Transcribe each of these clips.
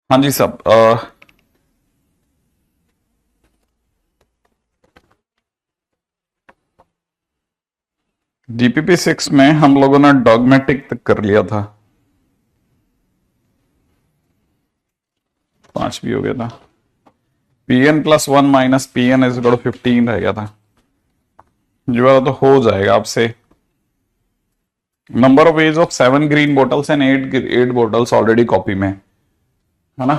हाँ जी साहब। जीपीपी 6 में हम लोगों ने डॉगमेटिक तक कर लिया था। 5 भी हो गया था। Pn+1 minus Pn is equal to 15 रह गया था। ये वाला तो हो जाएगा आपसे। Number of edge of 7 green bottles and 8 bottles already copy में है ना।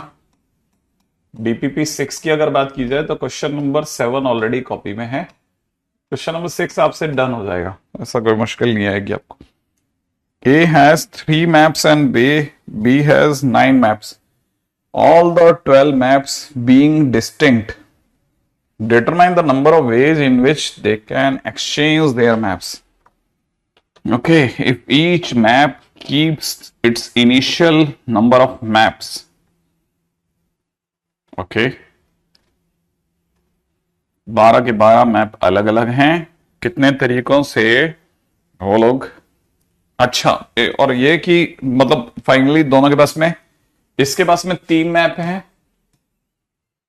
डीपीपी 6 की अगर बात की जाए तो क्वेश्चन नंबर 7 ऑलरेडी कॉपी में है। क्वेश्चन नंबर 6 आपसे डन हो जाएगा, ऐसा कोई मुश्किल नहीं आएगी आपको। A has 3 maps and B has 9 maps. All the 12 maps being distinct. Determine the number of ways in which they can exchange their maps. Okay, if each map keeps its initial number of maps. Okay. 12 के 12 map अलग अलग हैं। कितने तरीकों से वो लोग। अच्छा, और ये कि मतलब फाइनली दोनों के पास में, इसके पास में 3 मैप हैं,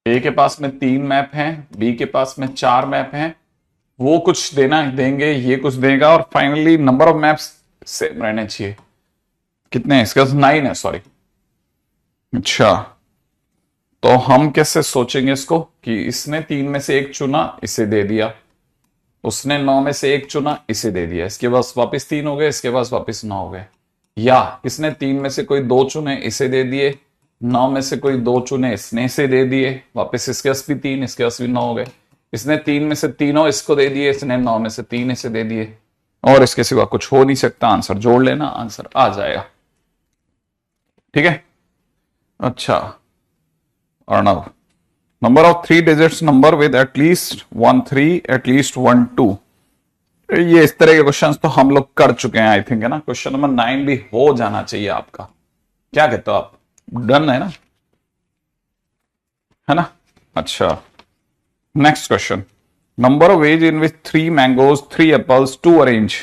ए के पास में 3 मैप हैं, बी के पास में 4 मैप हैं। वो कुछ देना देंगे, ये कुछ देगा, और finally number of maps same रहने चाहिए। कितने हैं इसके पास? 9 है, सॉरी। अच्छा, तो हम कैसे सोचेंगे इसको कि इसने 3 में से एक चुना, इसे दे दिया। उसने 9 में से एक चुना, इसे दे दिया। इसके पास वापस 3 हो गए, इसके पास वापस 9 हो गए। या इसने 3 में से कोई 2 चुने, इसे दे दिए। 9 में से कोई 2 चुने, इसने इसे दे दिए। वापस इसके पास भी 3, इसके पास भी 9 हो गए। इसने 3 में से तीनों इसको दे दिए, इसने 9 में से 3 इसे दे दिए। और इसके सिवा कुछ हो नहीं सकता। आंसर जोड़ लेना, आंसर आ जाएगा। ठीक है। अच्छा, Arnav, number of 3 digits number with at least 1 3 at least 1 2। ये इस तरह के क्वेश्चंस तो हम लोग कर चुके हैं आई थिंक, है ना। क्वेश्चन नंबर 9 भी हो जाना चाहिए आपका। क्या कहते हो आप? डन है ना, है ना। अच्छा, next question. Number of ways in which 3 mangoes 3 apples 2 orange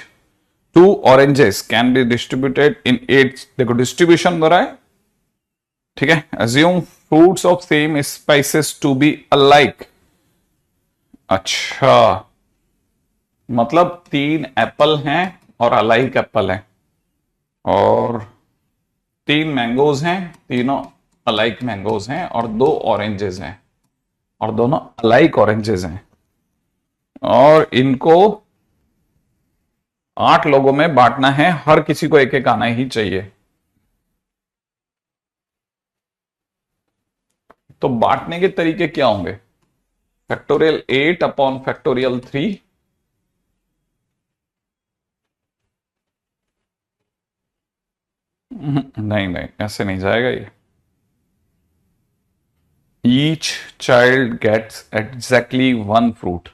2 oranges can be distributed in 8। देखो डिस्ट्रीब्यूशन हो रहा है, ठीक है। Assume fruits of same species to be alike. अच्छा, मतलब 3 एप्पल हैं और अलाइक एप्पल हैं, और 3 मैंगोज हैं, तीनों अलाइक मैंगोज हैं, और 2 ऑरेंजेस हैं और दोनों अलाइक ऑरेंजेस हैं, और इनको 8 लोगों में बांटना है। हर किसी को एक एक आना ही चाहिए। तो बांटने के तरीके क्या होंगे? Factorial 8 upon factorial 3। नहीं नहीं, ऐसे नहीं जाएगा ये। Each child gets exactly 1 fruit.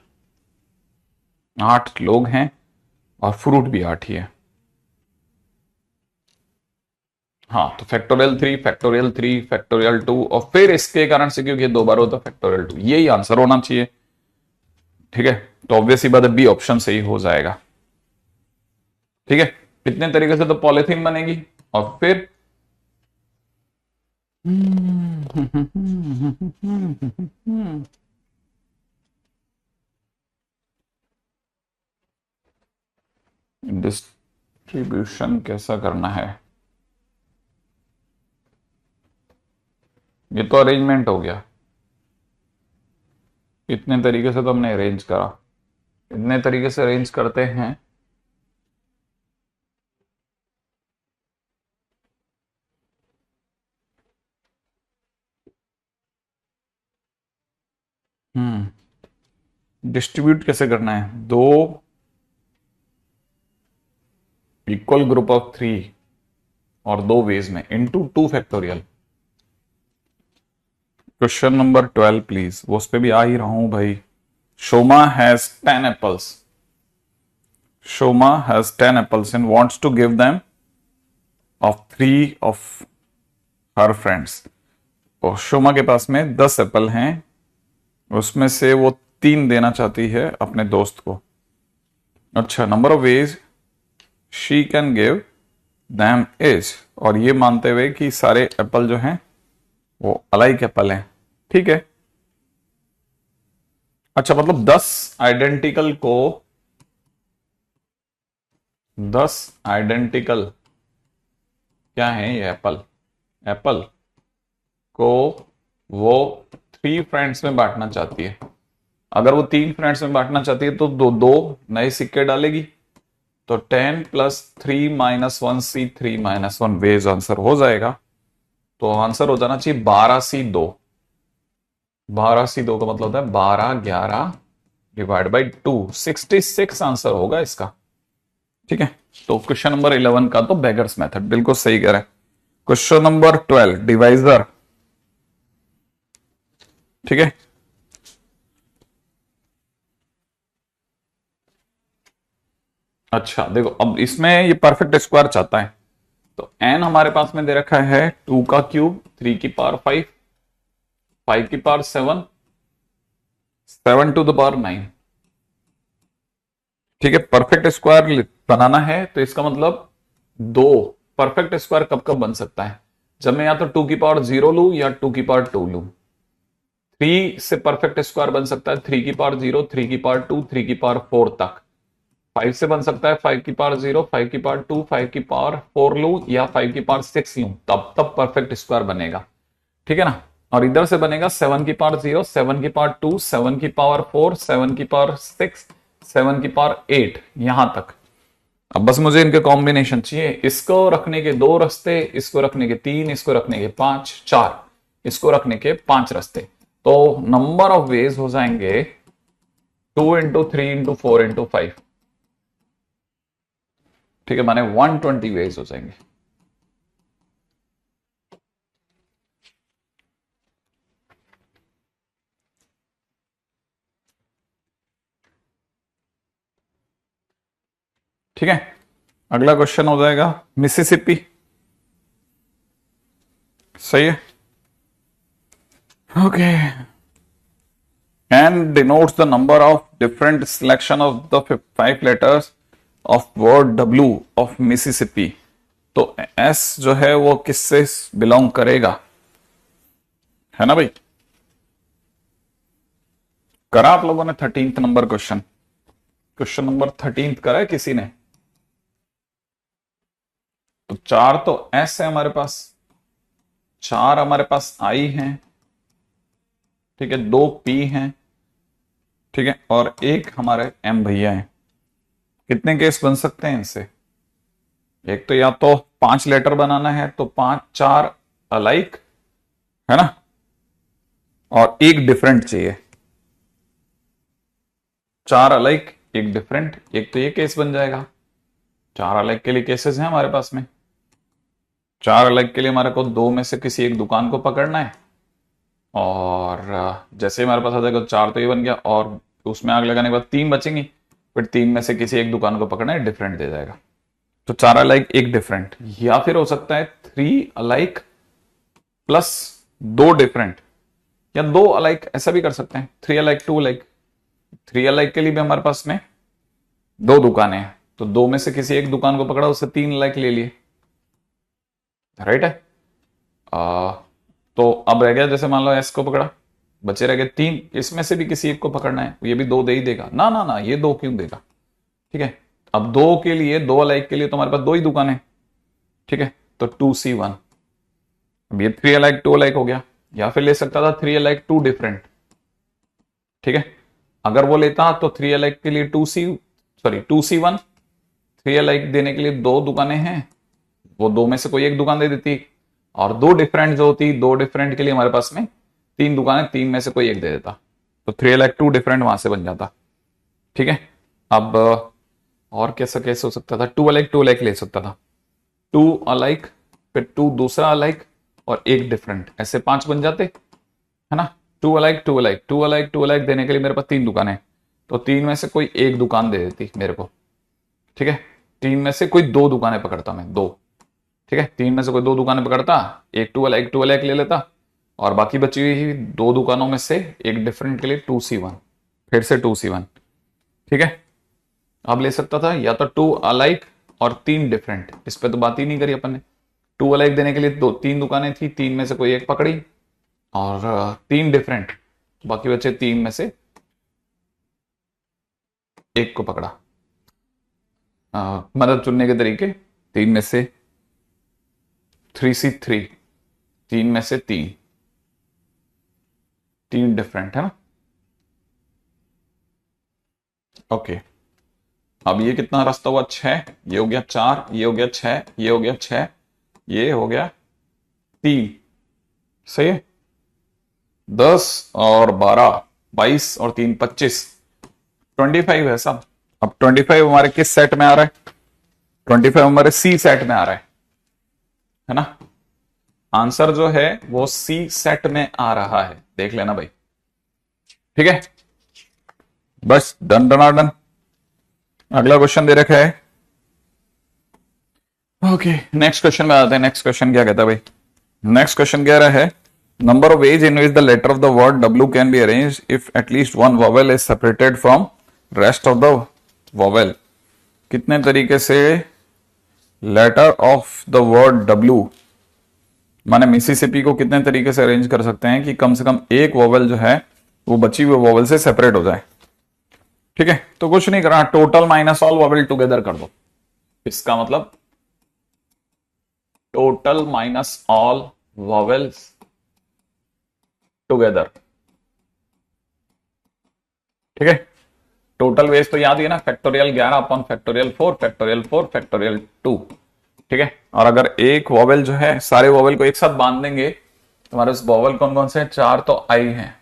8 लोग हैं और फ्रूट भी 8 ही है। हाँ, तो फैक्टोरियल 3 फैक्टोरियल 3 फैक्टोरियल 2, और फिर इसके कारण से क्योंकि 2 बार होता फैक्टोरियल 2, यही आंसर होना चाहिए। ठीक है, तो ऑब्वियसली बात है, बी ऑप्शन सही हो जाएगा। ठीक है, कितने तरीके से तो पॉलिथीन बनेगी, और फिर डिस्ट्रीब्यूशन कैसा करना है। ये तो अरेंजमेंट हो गया। इतने तरीके से तो हमने अरेंज करा, इतने तरीके से अरेंज करते हैं। डिस्ट्रीब्यूट कैसे करना है? 2 इक्वल ग्रुप ऑफ 3 और 2 वेज में into 2 factorial. Question number 12 please. वो उस पे भी आ ही रहा हूं भाई। Shoma has 10 apples. Shoma has 10 apples and wants to give them of 3 of her friends. और शोमा के पास में 10 एप्पल हैं, उसमें से वो 3 देना चाहती है अपने दोस्त को। अच्छा, number of veg she can give them is, और ये मानते हुए कि सारे एप्पल जो हैं वो अलाइक एप्पल है, ठीक है। अच्छा, मतलब 10 आइडेंटिकल क्या है ये एप्पल, एप्पल को वो 3 फ्रेंड्स में बांटना चाहती है। अगर वो 3 फ्रेंड्स में बांटना चाहती है तो दो दो नए सिक्के डालेगी। तो 10 + 3 - 1 C 3 - 1 वेज आंसर हो जाएगा। तो आंसर हो जाना चाहिए 12C2। 12C2 का मतलब होता है 12 11 ÷ 2, 66 आंसर होगा इसका, ठीक है। तो क्वेश्चन नंबर 11 का तो बेगर्स मेथड बिल्कुल सही कह रहा है। क्वेश्चन नंबर 12 डिवाइजर, ठीक है। अच्छा देखो, अब इसमें ये परफेक्ट स्क्वायर चाहता है। तो n हमारे पास में दे रखा है 2 का क्यूब, 3 की पावर 5, 5 की पावर 7, 7 टू द पावर 9, ठीक है। परफेक्ट स्क्वायर बनाना है तो इसका मतलब दो परफेक्ट स्क्वायर कब कब बन सकता है, जब मैं या तो 2 की पावर 0 लू या 2 की पावर 2 लू। 3 से परफेक्ट स्क्वायर बन सकता है 3 की पावर 0, 3 की पावर 2, 3 की पावर 4 तक। 5 से बन सकता है 5 की पावर 0, 5 की पावर 2, 5 की पावर 4 लू या 5 की पावर 6 लू, तब तब परफेक्ट स्क्वायर बनेगा, ठीक है ना। और इधर से बनेगा 7 की पावर 0, 7 की पावर 2, 7 की पावर 4, 7 की पावर 6, 7 की पावर 8 यहां तक। अब बस मुझे इनके कॉम्बिनेशन चाहिए। इसको रखने के 2 रास्ते, इसको रखने के 3, इसको रखने के 5, 4, इसको रखने के 5 रास्ते। तो नंबर ऑफ वेज हो जाएंगे 2 × 3 × 4 × 5, ठीक है, माने 120 वेज हो जाएंगे। ठीक है, अगला क्वेश्चन हो जाएगा मिसिसिपी, सही है। Okay, and denotes the number of different selection of the 5 letters of word W of Mississippi। तो S जो है वो किससे बिलोंग करेगा, है ना भाई। करा आप लोगों ने 13th number question, question number 13th करा है किसी ने। तो 4 तो S है हमारे पास, 4 हमारे पास I हैं, ठीक है, 2 P हैं, ठीक है, और 1 हमारे M भैया हैं। कितने केस बन सकते हैं इनसे, एक तो या तो 5 लेटर बनाना है तो 5 4 अलाइक, है ना, और 1 डिफरेंट चाहिए। 4 अलाइक 1 डिफरेंट, एक तो ये केस बन जाएगा। 4 अलाइक के लिए केसेस हैं हमारे पास में। 4 अलाइक के लिए हमारे को 2 में से किसी एक दुकान को पकड़ना है, और जैसे ही हमारे पास आ जाएगा 4 तो ये बन गया, और उसमें आग लगाने के बाद 3 बचेंगी, फिर 3 में से किसी एक दुकान को पकड़ना है, डिफरेंट दे जाएगा। तो 4 अलाइक 1 डिफरेंट, या फिर हो सकता है 3 अलाइक प्लस 2 डिफरेंट, या 2 अलाइक, ऐसा भी कर सकते हैं 3 अलाइक 2 अलाइक। 3 अलाइक के लिए भी हमारे पास में 2 दुकानें हैं, तो 2 में से किसी एक दुकान को पकड़ा, उससे 3 अलाइक ले लिए, राइट है। तो अब रह गया, जैसे मान लो एस को पकड़ा, बचे रह गए 3, इसमें से भी किसी एक को पकड़ना है, ये भी 2 दे ही देगा ना, ना ना, ये 2 क्यों देगा, ठीक है। अब 2 के लिए, 2 अलाइक के लिए तो हमारे पास 2 ही दुकान है, ठीक है, तो 2C1। अब ये 3 अलाइक 2 अलाइक हो गया, या फिर ले सकता था 3 अलाइक 2 डिफरेंट, ठीक है। अगर वो लेता तो 3 अलाइक के लिए 2C1, 3 अलाइक देने के लिए 2 दुकानें हैं, वो 2 में से कोई एक दुकान दे देती, और 2 डिफरेंट जो होती, 2 डिफरेंट के लिए हमारे पास में 3 दुकानें, 3 में से कोई एक दे देता, तो 3 अलाइक 2 डिफरेंट वहां से बन जाता, ठीक है। अब और कैसा कैसे हो सकता था, 2 अलाइक 2 अलाइक ले सकता था, 2 अलाइक फिर 2 दूसरा अलाइक और 1 डिफरेंट, ऐसे 5 बन जाते, है ना। 2 अलाइक 2 अलाइक 2 अलाइक 2 अलाइक देने के लिए मेरे पास 3 दुकानें, तो 3 में से कोई एक दुकान दे देती मेरे को, ठीक है। 3 में से कोई 2 दुकानें पकड़ता मैं, 2, ठीक है, 3 में से कोई 2 दुकानें पकड़ता, एक 2 अलाइक ले लेता, और बाकी बची हुई 2 दुकानों में से एक डिफरेंट के लिए 2C1, फिर से 2C1, ठीक है। अब ले सकता था या तो 2 अलाइक और 3 डिफरेंट, इस पे तो बात ही नहीं करी अपन ने। 2 अलाइक देने के लिए 3 दुकानें थी, 3 में से कोई एक पकड़ी, और तीन डिफरेंट, बाकी बचे तीन में से एक को पकड़ा। मतलब चुनने के तरीके, तीन में से 3C3, तीन में से तीन, तीन डिफरेंट है ना। ओके, अब ये कितना रास्ता हुआ, 6, ये हो गया 4, ये हो गया 6, ये हो गया 6, ये हो गया 3, सही है। 10 और 12, 22 और 3, 25, 25 है सब। अब 25 हमारे किस सेट में आ रहा है, 25 हमारे सी सेट में आ रहा है ना। आंसर जो है वो सी सेट में आ रहा है, देख लेना भाई, ठीक है। बस डन डन डन। अगला क्वेश्चन दे रखा है। ओके, नेक्स्ट क्वेश्चन में आते हैं। नेक्स्ट क्वेश्चन क्या कहता है भाई, नेक्स्ट क्वेश्चन कह रहा है number of ways in which the letter of the word W can be arrange if at least one vowel is separated from rest of the vowel. कितने तरीके से letter of the word W माने Mississippi को कितने तरीके से arrange कर सकते हैं कि कम से कम एक वॉवेल जो है वो बची हुई वॉवेल से सेपरेट हो जाए। ठीक है, तो कुछ नहीं करना, total minus all vowel together कर दो। इसका मतलब total minus all vowels together. ठीक है, टोटल वेज तो याद ही है ना, factorial 11 upon factorial 4, factorial 4, factorial 2। ठीक है, और अगर एक वॉवेल जो है सारे वॉवेल को एक साथ बांध देंगे तो हमारे उस वॉवेल कौन कौन से हैं, 4 तो आई है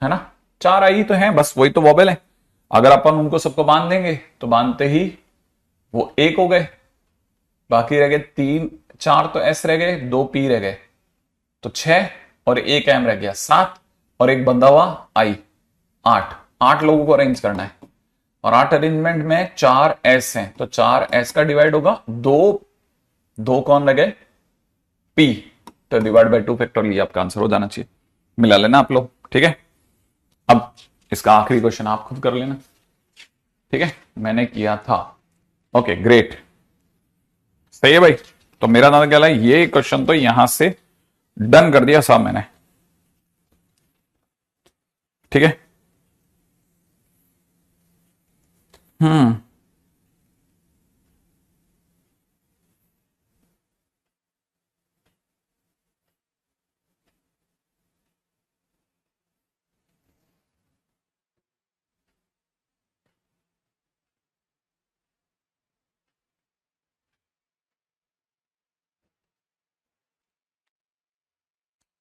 ना, 4 आई तो हैं, बस वही तो वॉवेल है। अगर अपन उनको सबको बांध देंगे तो बांधते ही वो एक हो गए, बाकी रह गए 3, 4 तो एस रह गए, 2 पी रह गए, तो 6 और एक एम रह गया 7, और एक बंधा हुआ आई 8। 8 लोगों को अरेंज करना है, और 8 अरेंजमेंट में 4 एस हैं, तो 4 एस का डिवाइड होगा 2 कौन लगे, पी, तो डिवाइड बाय 2 फैक्टोरियल आपका आंसर हो जाना चाहिए। मिला लेना आप लोग, ठीक है। अब इसका आखिरी क्वेश्चन आप खुद कर लेना, ठीक है, मैंने किया था। ओके ग्रेट, सही है भाई। तो मेरा नाम क्या है, ये क्वेश्चन तो यहां से डन कर दिया साहब मैंने, ठीक है। हम्म,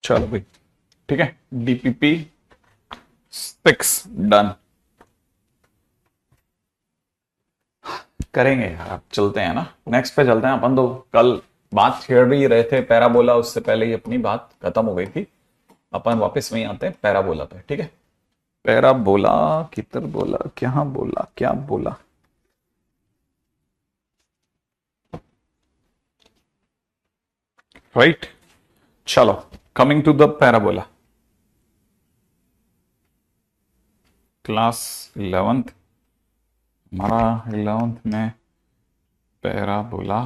चलो भाई, ठीक है, DPP 6 डन करेंगे यार। अब चलते हैं ना, नेक्स्ट पे चलते हैं अपन। तो कल बात छेड़ भी रहे थे पैराबोला, उससे पहले ही अपनी बात खत्म हो गई थी। अपन वापस वहीं आते हैं पैराबोला पे, ठीक है। पैराबोला किधर बोला, क्या बोला, क्या बोला, राइट। चलो, coming to the parabola, class 11th, हमारा 11th में पैराबोला।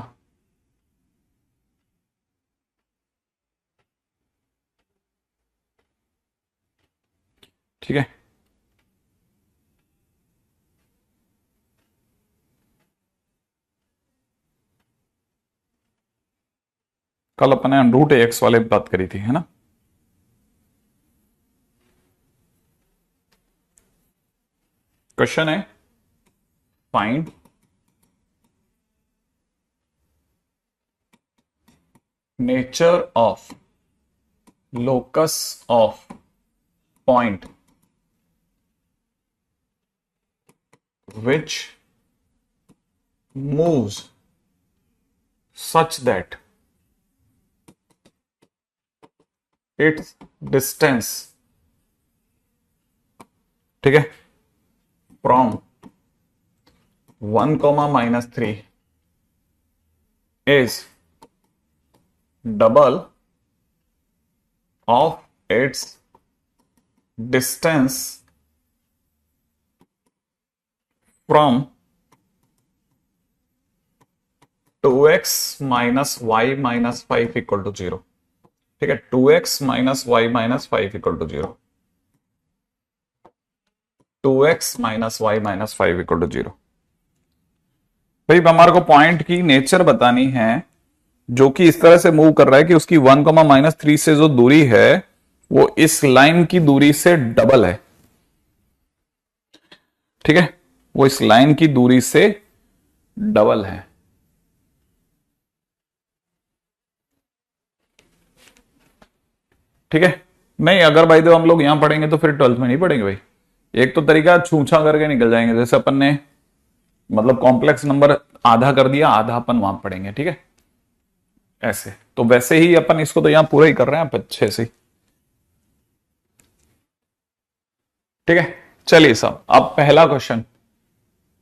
ठीक है, कल अपने रूट एक्स वाले बात करी थी, है ना। क्वेश्चन है find nature of locus of point which moves such that its distance, ठीक है, from 1, -3 is double of its distance from 2x - y - 5 = 0। ठीक है, 2x minus y minus 5 equal to 0। 2x minus y minus 5 equal to 0। भाई हमारे को point की nature बतानी है जो कि इस तरह से मूव कर रहा है कि उसकी 1, -3 से जो दूरी है वो इस लाइन की दूरी से डबल है। ठीक है, वो इस लाइन की दूरी से डबल है। ठीक है, नहीं अगर भाई तो हम लोग यहां पढ़ेंगे तो फिर 12th में नहीं पढ़ेंगे भाई। एक तो तरीका छूछा करके निकल जाएंगे, जैसे अपन ने मतलब कॉम्प्लेक्स नंबर आधा कर दिया, आधा अपन वहां पढ़ेंगे। ठीक है, ऐसे तो वैसे ही अपन इसको तो यहां पूरा ही कर रहे हैं अच्छे से। ठीक है, चलिए साहब अब पहला क्वेश्चन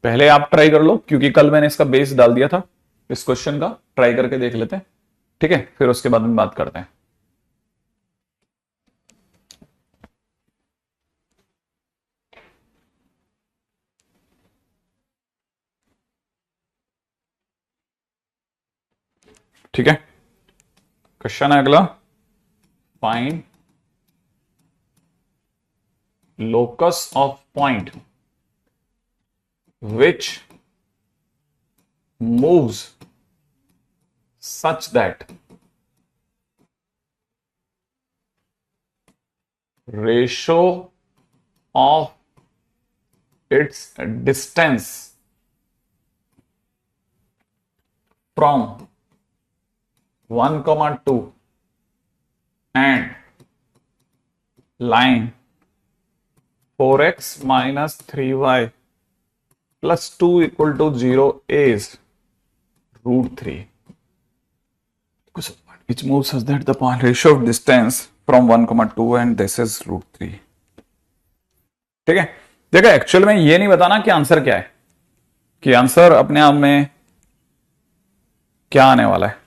पहले आप ट्राई कर लो, क्योंकि कल मैंने इसका बेस डाल दिया था। इस क्वेश्चन का ट्राई करके देख लेते हैं। ठीक है, फिर उसके बाद में बात करते हैं। ठीक है, क्वेश्चन है अगला, find locus of point which moves such that ratio of its distance from 1, 2 and line 4x minus 3y plus 2 equal to 0 is √3, which moves such that the point ratio of distance from 1, 2 and this is √3। ठीक है, देखो actual में ये नहीं बताना कि answer क्या है, कि आंसर अपने आप में क्या आने वाला है।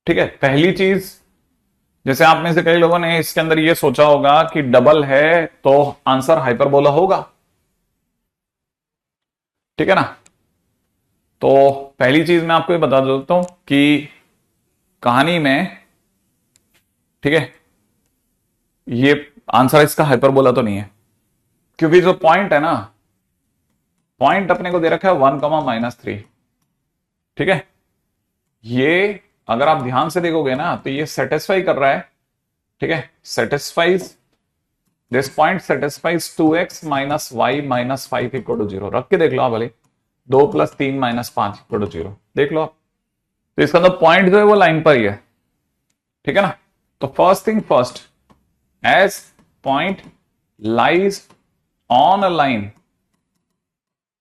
ठीक है, पहली चीज, जैसे आप में से कई लोगों ने इसके अंदर ये सोचा होगा कि डबल है तो आंसर हाइपरबोला होगा। ठीक है ना, तो पहली चीज मैं आपको ये बता देता हूं कि कहानी में, ठीक है, ये आंसर इसका हाइपरबोला तो नहीं है, क्योंकि जो पॉइंट है ना, पॉइंट अपने को दे रखा है 1, -3। ठीक है, ये अगर आप ध्यान से देखोगे ना तो ये सेटिस्फाई कर रहा है। ठीक है, satisfies this point satisfies 2x minus y minus 5 equal to 0। रख के देख लो आप भले, 2 + 3 - 5 इक्वल टू 0 देख लो आप। तो इसका मतलब पॉइंट जो है वो लाइन पर ही है। ठीक है ना, तो first thing first, as point lies on a line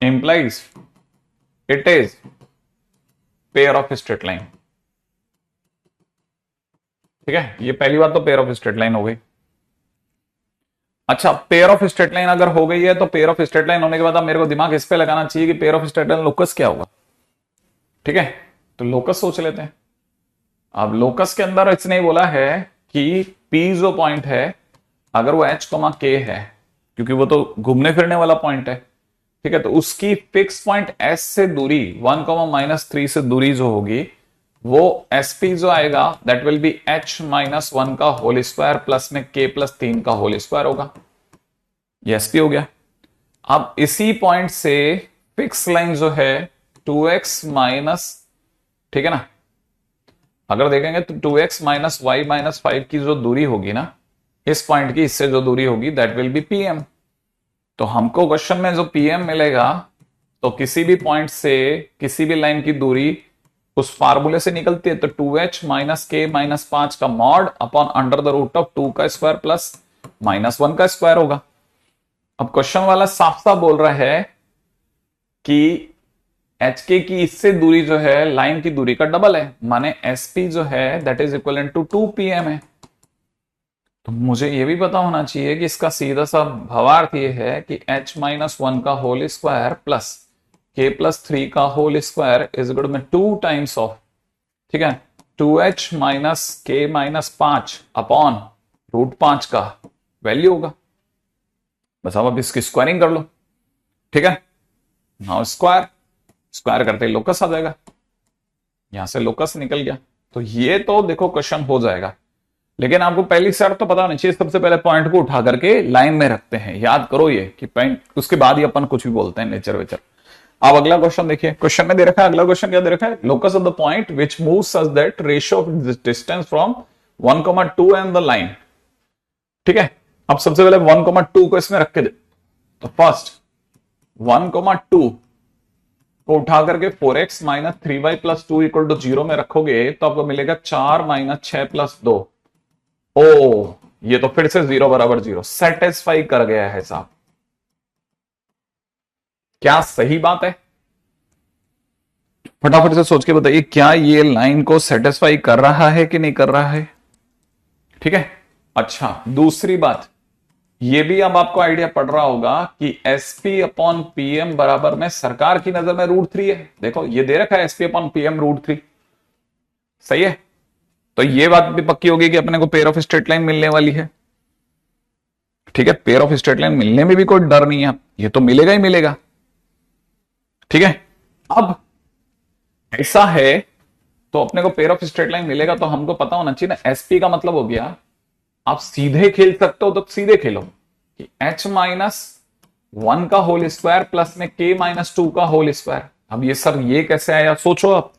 implies it is pair of straight line। ठीक है, ये पहली बात तो पेयर ऑफ स्ट्रेट लाइन हो गई। अच्छा, पेयर ऑफ स्ट्रेट लाइन अगर हो गई है तो पेयर ऑफ स्ट्रेट लाइन होने के बाद अब मेरे को दिमाग इस पे लगाना चाहिए कि pair of straight line locus क्या होगा। ठीक है, तो लोकस सोच लेते हैं। अब लोकस के अंदर इसने बोला है कि पी जो पॉइंट है अगर वो h, k है, क्योंकि वो तो घूमने फिरने वाला पॉइंट है। ठीक है, तो उसकी फिक्स पॉइंट s से दूरी 1, -3 से दूरी जो होगी वो sp जो आएगा दैट विल बी h-1 का होल स्क्वायर प्लस में k + 3 का होल स्क्वायर होगा। ये sp हो गया। अब इसी पॉइंट से फिक्स लाइन जो है 2x माइनस, ठीक है ना, अगर देखेंगे तो 2x माइनस वाई माइनस 5 की जो दूरी होगी ना इस पॉइंट की, इससे जो दूरी होगी दैट विल बी pm। तो हमको क्वेश्चन में जो pm मिलेगा तो किसी भी पॉइंट से किसी भी लाइन की दूरी उस फार्मूले से निकलती है, तो 2h माइनस k माइनस 5 का मॉड अपॉन √2 का स्क्वायर प्लस -1 का स्क्वायर होगा। अब क्वेश्चन वाला साफ साफ बोल रहा है कि hk की इससे दूरी जो है लाइन की दूरी का डबल है, माने sp जो है that is equal to 2pm है। तो मुझे यह भी पता होना चाहिए कि इसका सीधा सा भावार्थ ये है कि h-1 का होल स्क्वायर प्लस k + 3 का होल स्क्वायर इज इक्वल में 2 टाइम्स ऑफ, ठीक है, 2h minus k minus 5 upon √5 का वैल्यू होगा। बस अब इसकी स्क्वायरिंग कर लो। ठीक है, नाउ स्क्वायर करते ही लोकस आ जाएगा। यहां से लोकस निकल गया। तो ये तो देखो क्वेश्चन हो जाएगा, लेकिन आपको पहली शर्त तो पता होनी चाहिए। सबसे पहले पॉइंट को उठा करके लाइन में रखते हैं, याद करो ये कि पॉइंट, उसके बाद ही अपन कुछ भी बोलते हैं नेचर वेचर। अब अगला क्वेश्चन देखिए, क्वेश्चन में दे रखा है, अगला क्वेश्चन क्या दे रखा है, locus of the point which moves such that ratio of distance from 1,2 and the line. ठीक है, अब सबसे पहले 1,2 को इसमें रख के दे, तो फर्स्ट 1,2 को उठा करके 4x minus 3y plus 2 equal to 0 में रखोगे तो आपको मिलेगा 4 माइनस 6 प्लस 2। ओ, ये तो फिर से 0 बराबर 0 सेटिस्फाई कर गया है साहब। क्या सही बात है? फटाफट से सोच के बताइए, क्या ये लाइन को सेटिस्फाई कर रहा है कि नहीं कर रहा है? ठीक है। अच्छा, दूसरी बात, ये भी अब आपको आइडिया पड़ रहा होगा कि एसपी अपॉन पीएम बराबर में सरकार की नजर में √3 है। देखो ये दे रखा है एसपी अपॉन पीएम √3, सही है। तो ये बात भी पक्की होगी कि अपने को पेयर ऑफ स्ट्रेट लाइन मिलने वाली है। ठीक है, पेयर ऑफ स्ट्रेट लाइन मिलने में भी कोई डर नहीं है, ये तो मिलेगा ही मिलेगा। ठीक है, अब ऐसा है तो अपने को पेयर ऑफ स्ट्रेट लाइन मिलेगा तो हमको पता होना चाहिए ना, एसपी का मतलब हो गया, आप सीधे खेल सकते हो तो सीधे खेलो कि h माइनस 1 का होल स्क्वायर प्लस में k माइनस 2 का होल स्क्वायर। अब ये सर ये कैसे आया, सोचो आप,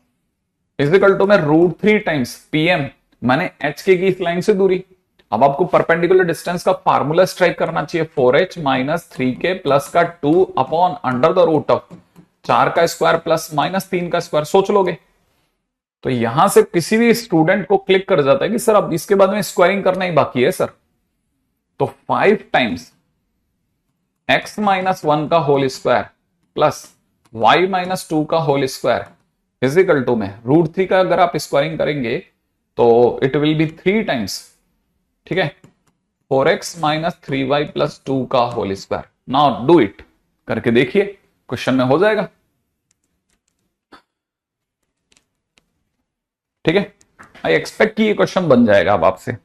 इजिकल टू में √3 टाइम्स पीएम माने h के की इस लाइन से दूरी। अब आपको परपेंडिकुलर डिस्टेंस का फार्मूला स्ट्राइक करना चाहिए, 4h माइनस 3k प्लस का 2 upon under the root of 4 का स्क्वायर प्लस माइनस 3 का स्क्वायर। सोच लोगे तो यहां से किसी भी स्टूडेंट को क्लिक कर जाता है कि सर अब इसके बाद में स्क्वायरिंग करना ही बाकी है सर। तो 5 टाइम्स x माइनस 1 का whole square plus y minus 2 का होल स्क्वायर इजिकल टू में √3 का अगर आप स्क्वायरिंग करेंगे तो इट विल बी 3 टाइम्स, ठीक है, 4x माइनस 3y प्लस 2 का whole square. Now do it, करके देखिए, क्वेश्चन में हो जाएगा। ठीक है, आई एक्सपेक्ट कि ये क्वेश्चन बन जाएगा अब आपसे।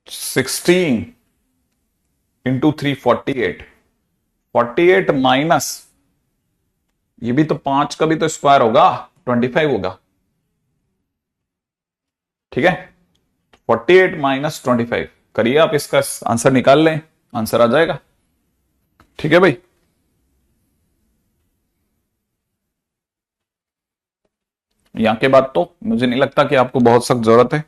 16 इंटू 3 48, 48 माइनस ये भी तो 5 का भी तो स्क्वायर होगा, 25 होगा। ठीक है, 48 माइनस 25 करिए आप, इसका आंसर निकाल लें, आंसर आ जाएगा। ठीक है भाई, यहां के बाद तो मुझे नहीं लगता कि आपको बहुत सख्त जरूरत है।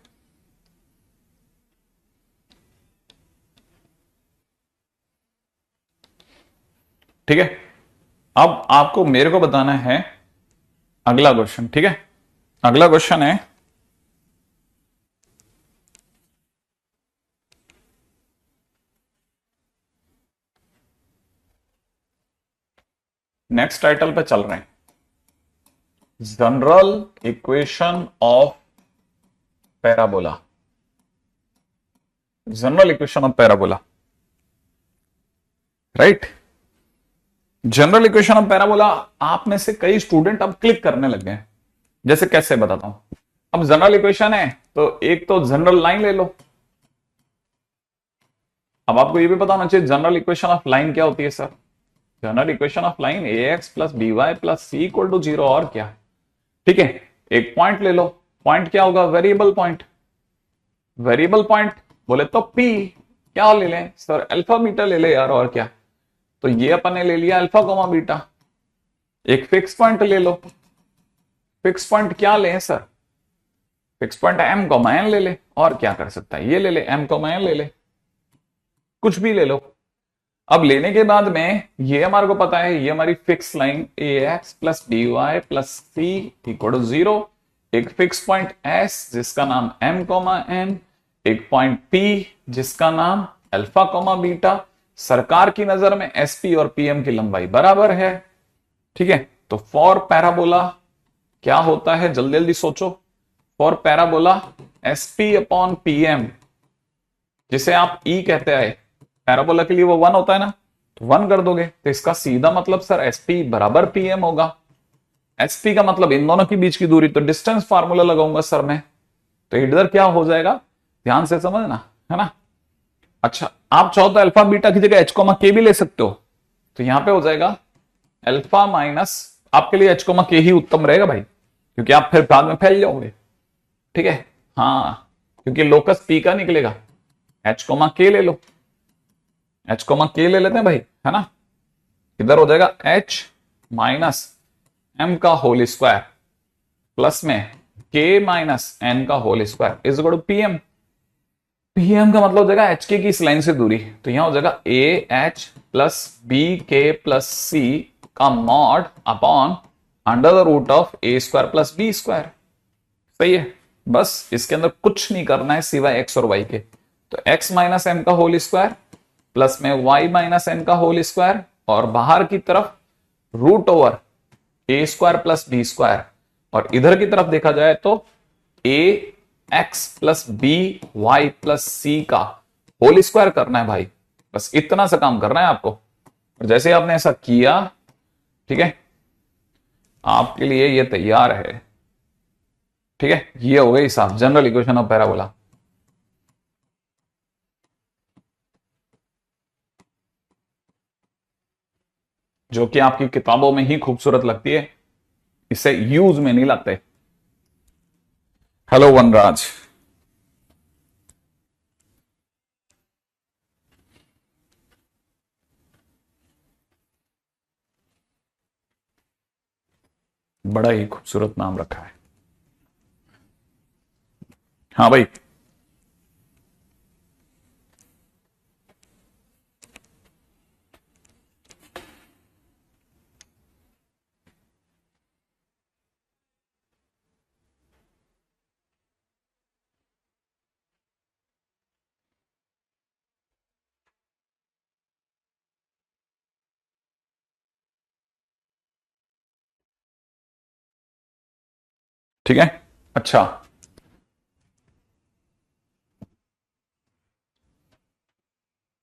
ठीक है, अब आपको मेरे को बताना है अगला क्वेश्चन। ठीक है, अगला क्वेश्चन है नेक्स्ट टाइटल पे चल रहे हैं, general equation of parabola. General equation of parabola, right. General equation of parabola आप में से कई स्टूडेंट अब क्लिक करने लग गए हैं। जैसे कैसे बताता हूं, अब जनरल इक्वेशन है तो एक तो जनरल लाइन ले लो। अब आपको ये भी पता होना चाहिए जनरल इक्वेशन ऑफ लाइन क्या होती है sir. General equation of line ax plus by plus c equal to 0 और क्या। ठीक है, एक पॉइंट ले लो, पॉइंट क्या होगा, वेरिएबल पॉइंट। वेरिएबल पॉइंट बोले तो p, क्या ले लें सर, अल्फा बीटा ले ले यार, और क्या। तो ये अपन ने ले लिया अल्फा कोमा बीटा। एक फिक्स पॉइंट ले लो, फिक्स पॉइंट क्या लें sir, fix point m comma n ले ले, और क्या कर सकता है, ये ले ले m कोमा n ले ले, कुछ भी ले लो। अब लेने के बाद में ये हमारे को पता है, ये हमारी fix line ax plus by plus c equal to 0, एक फिक्स पॉइंट s जिसका नाम m कोमा n, एक पॉइंट p जिसका नाम अल्फा कोमा बीटा। सरकार की नजर में sp और pm की लंबाई बराबर है। ठीक है, तो फॉर पैराबोला क्या होता है, जल्दी जल्दी सोचो। For parabola sp upon pm, जिसे आप e कहते हैं, पैराबोला के लिए वो 1 होता है ना, तो 1 कर दोगे तो इसका सीधा मतलब सर sp बराबर pm होगा। sp का मतलब इन दोनों के बीच की दूरी, तो डिस्टेंस फार्मूला लगाऊंगा सर मैं, तो इधर क्या हो जाएगा, ध्यान से समझना, है ना। अच्छा, आप चाहो तो अल्फा बीटा की जगह h, k भी ले सकते हो, तो यहां पे हो जाएगा अल्फा माइनस, आपके लिए एच कोमा के ही उत्तम रहेगा भाई, क्योंकि आप फिर बाद में फैल जाओगे। ठीक है, हाँ, क्योंकि लोकस पी का निकलेगा, एच कोमा के ले लो, एच कोमा के ले लेते हैं भाई, है ना। इधर हो जाएगा एच माइनस एम का होल स्क्वायर प्लस में के माइनस एन का whole square is equal to PM. PM का मतलब हो जाएगा एच के की इस लाइन से दूरी, तो यहां हो जाएगा a h plus b k plus c का mod upon under the root of a square plus b square. सही है, बस इसके अंदर कुछ नहीं करना है सिवाय एक्स और वाई के। तो एक्स माइनस एम का होल स्क्वायर प्लस में वाई माइनस एन का होल स्क्वायर, और बाहर की तरफ root over a square plus b square, और इधर की तरफ देखा जाए तो a x plus b y plus c का होल स्क्वायर करना है भाई। बस इतना सा काम करना है आपको, और जैसे आपने ऐसा किया, ठीक है, आपके लिए ये तैयार है। ठीक है, ये हो गई साहब जनरल इक्वेशन ऑफ पैराबोला। जो कि आपकी किताबों में ही खूबसूरत लगती है, इसे यूज में नहीं लाते। हेलो वनराज। बड़ा ही खूबसूरत नाम रखा है। हाँ भाई, ठीक है। अच्छा,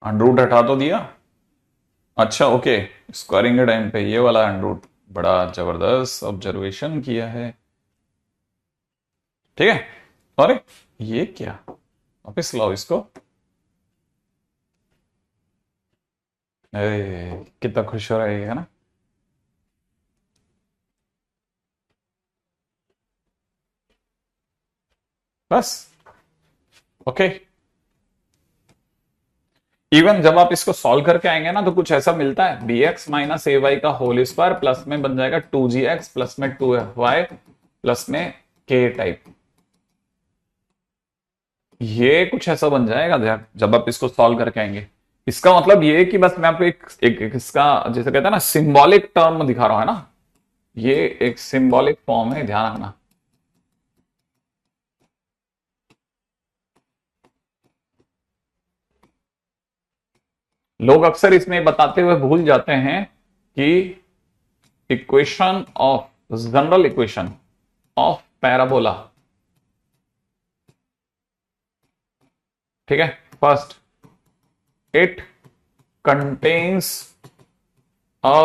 अंडरूट हटा तो दिया। अच्छा ओके, स्क्वायरिंग के टाइम पे ये वाला अंडरूट, बड़ा जबरदस्त ऑब्जर्वेशन किया है। ठीक है, अरे ये क्या, वापिस लाओ इसको। कितना खुश हो रहा है ना। बस ओके। इवन जब आप इसको सॉल्व करके आएंगे ना, तो कुछ ऐसा मिलता है, बी एक्स माइनस ए वाई का होल स्क्वायर प्लस में बन जाएगा 2gx प्लस में 2y प्लस में के टाइप। ये कुछ ऐसा बन जाएगा जब आप इसको सॉल्व करके आएंगे। इसका मतलब ये है कि बस मैं आपको एक इसका जैसे कहते हैं ना सिंबॉलिक टर्म दिखा रहा हूं, है ना। ये एक सिंबॉलिक फॉर्म है, ध्यान रखना। लोग अक्सर इसमें बताते हुए भूल जाते हैं कि equation of general equation of parabola, ठीक है, first it contains a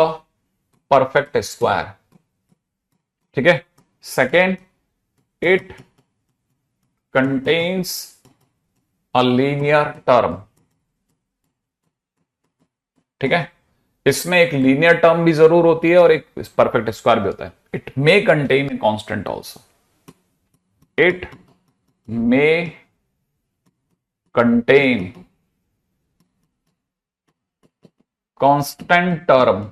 perfect square, ठीक है। Second, it contains a linear term, ठीक है। इसमें एक लीनियर टर्म भी जरूर होती है और एक परफेक्ट स्क्वायर भी होता है। It may contain a constant also, it may contain constant term,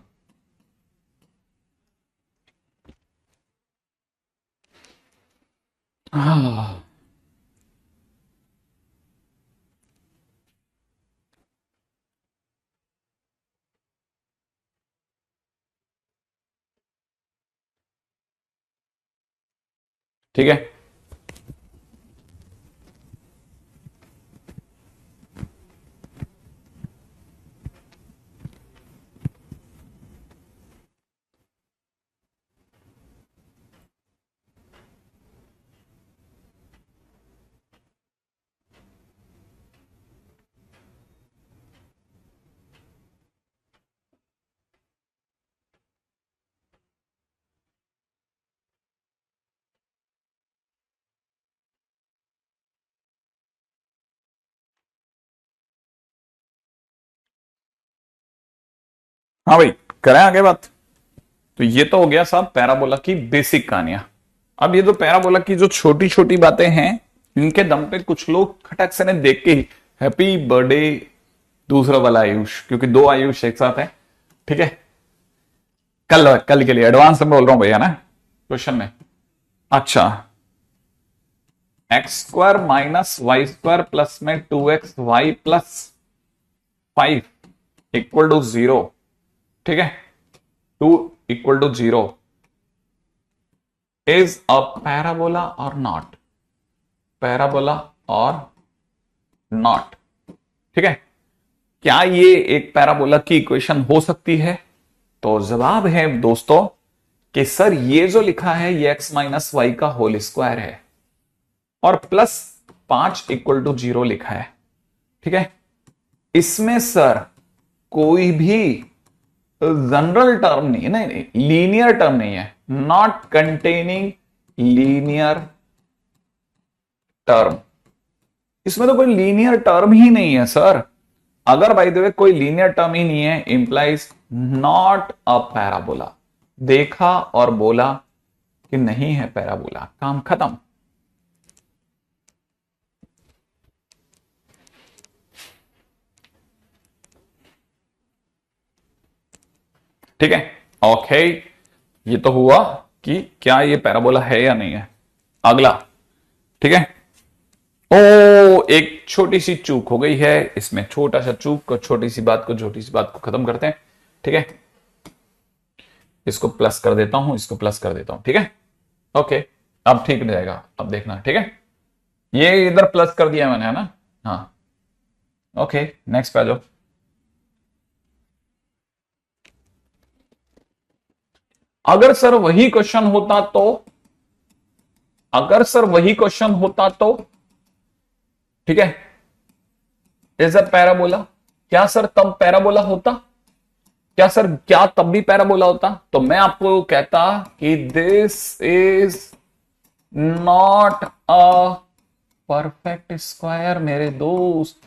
ठीक है। हाँ भाई, करें आगे बात। तो ये तो हो गया साहब पैराबोला की बेसिक कहानियां। अब ये जो पैराबोला की जो छोटी छोटी बातें हैं, इनके दम पे कुछ लोग खटक से ने देख के ही हैप्पी बर्थडे दूसरा वाला आयुष, क्योंकि दो आयुष एक साथ है, ठीक है। कल कल के लिए एडवांस में बोल रहा हूं भैया ना क्वेश्चन में। अच्छा, x square minus y square plus में 2xy प्लस 5 इक्वल टू 0, ठीक है। 2 equal to 0 is a parabola or not, parabola or not, ठीक है। क्या ये एक पैराबोला की इक्वेशन हो सकती है? तो जवाब है दोस्तों कि सर ये जो लिखा है ये x माइनस वाई का होल स्क्वायर है और प्लस 5 इक्वल टू 0 लिखा है, ठीक है। इसमें सर कोई भी जनरल टर्म नहीं, नहीं लीनियर टर्म नहीं है, नॉट कंटेनिंग लीनियर टर्म। इसमें तो कोई लीनियर टर्म ही नहीं है सर। अगर बाय द वे कोई लीनियर टर्म ही नहीं है, इंप्लाइज नॉट अ पैराबोला। देखा और बोला कि नहीं है पैराबोला, काम खत्म। ठीक है, ओके। ये तो हुआ कि क्या ये पैराबोला है या नहीं है। अगला, ठीक है। ओ, एक छोटी सी चूक हो गई है इसमें, छोटा सा चूक को, छोटी सी बात को खत्म करते हैं, ठीक है। इसको प्लस कर देता हूं, इसको प्लस कर देता हूं, ठीक है। ओके, अब ठीक रहेगा, अब देखना, ठीक है। ये इधर प्लस कर दिया मैंने, है ना। हाँ, ओके, नेक्स्ट पे आ जाओ। अगर सर वही क्वेश्चन होता तो, अगर सर वही क्वेश्चन होता तो, ठीक है, इज अ पैराबोला, क्या सर तब पैराबोला होता? क्या सर, क्या तब भी पैराबोला होता? तो मैं आपको कहता कि this is not a perfect square मेरे दोस्त,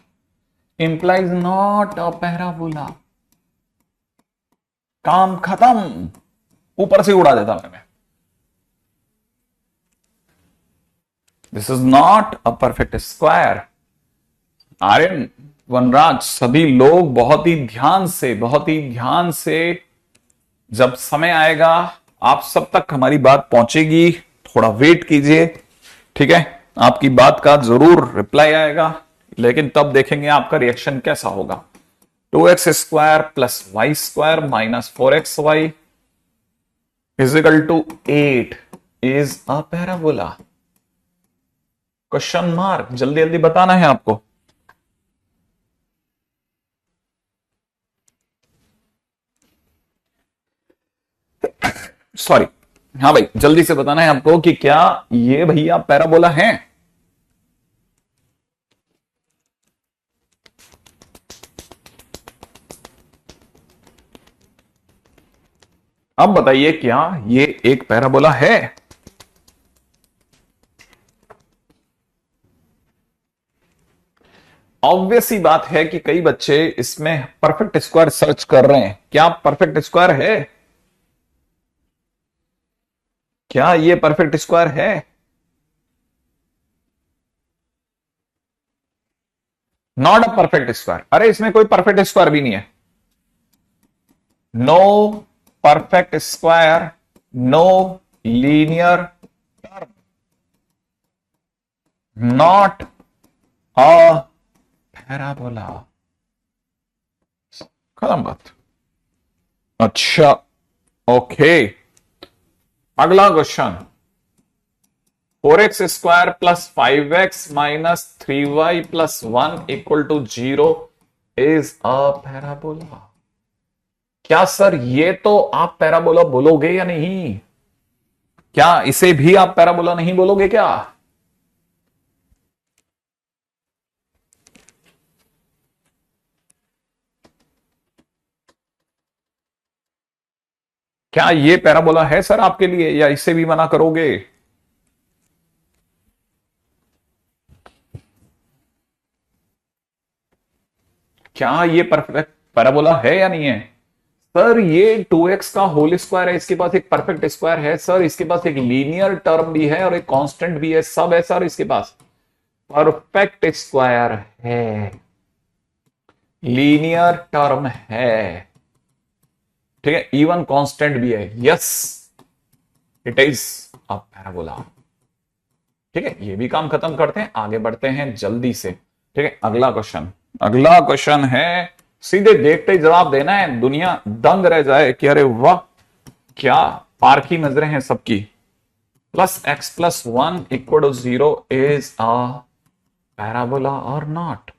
इंप्लाइज नॉट अ पैराबोला। काम खत्म, ऊपर से उड़ा देता मैं। This is not a perfect square. Aryan, Vanraj, सभी लोग बहुत ही ध्यान से, बहुत ही ध्यान से, जब समय आएगा आप सब तक हमारी बात पहुंचेगी, थोड़ा वेट कीजिए, ठीक है। आपकी बात का जरूर रिप्लाई आएगा, लेकिन तब देखेंगे आपका रिएक्शन कैसा होगा। 2x square plus y square minus 4xy is equal to 8 is a parabola? Question mark, जल्दी जल्दी बताना है आपको। सॉरी, हाँ भाई, जल्दी से बताना है आपको कि क्या ये भैया पैराबोला है। अब बताइए, क्या ये एक पैराबोला है? ऑब्वियस ही बात है कि कई बच्चे इसमें परफेक्ट स्क्वायर सर्च कर रहे हैं। क्या परफेक्ट स्क्वायर है? क्या ये परफेक्ट स्क्वायर है? Not a perfect square. अरे इसमें कोई परफेक्ट स्क्वायर भी नहीं है। No perfect square, no linear term, not a parabola. खत्म बात। अच्छा, ओके। अगला question, 4x square plus 5x minus 3y plus 1 equal to 0 is a parabola. क्या सर ये तो आप पैराबोला बोलोगे या नहीं? क्या इसे भी आप पैराबोला नहीं बोलोगे क्या? क्या ये पैराबोला है सर आपके लिए, या इसे भी मना करोगे? क्या ये परफेक्ट पैराबोला है या नहीं है? सर ये 2x का होल स्क्वायर है, इसके पास एक परफेक्ट स्क्वायर है सर, इसके पास एक लीनियर टर्म भी है और एक कांस्टेंट भी है, सब है सर इसके पास, परफेक्ट स्क्वायर है, लीनियर टर्म है, ठीक है, इवन कांस्टेंट भी है, yes it is a parabola. ठीक है, ये भी काम खत्म करते हैं, आगे बढ़ते हैं जल्दी से। ठीक है, अगला क्वेश्चन, अगला क्वेश्चन है, सीधे देखते ही जवाब देना है, दुनिया दंग रह जाए कि अरे वाह क्या पारखी नजरें हैं सबकी। Plus x plus one equal to 0 is a parabola or not?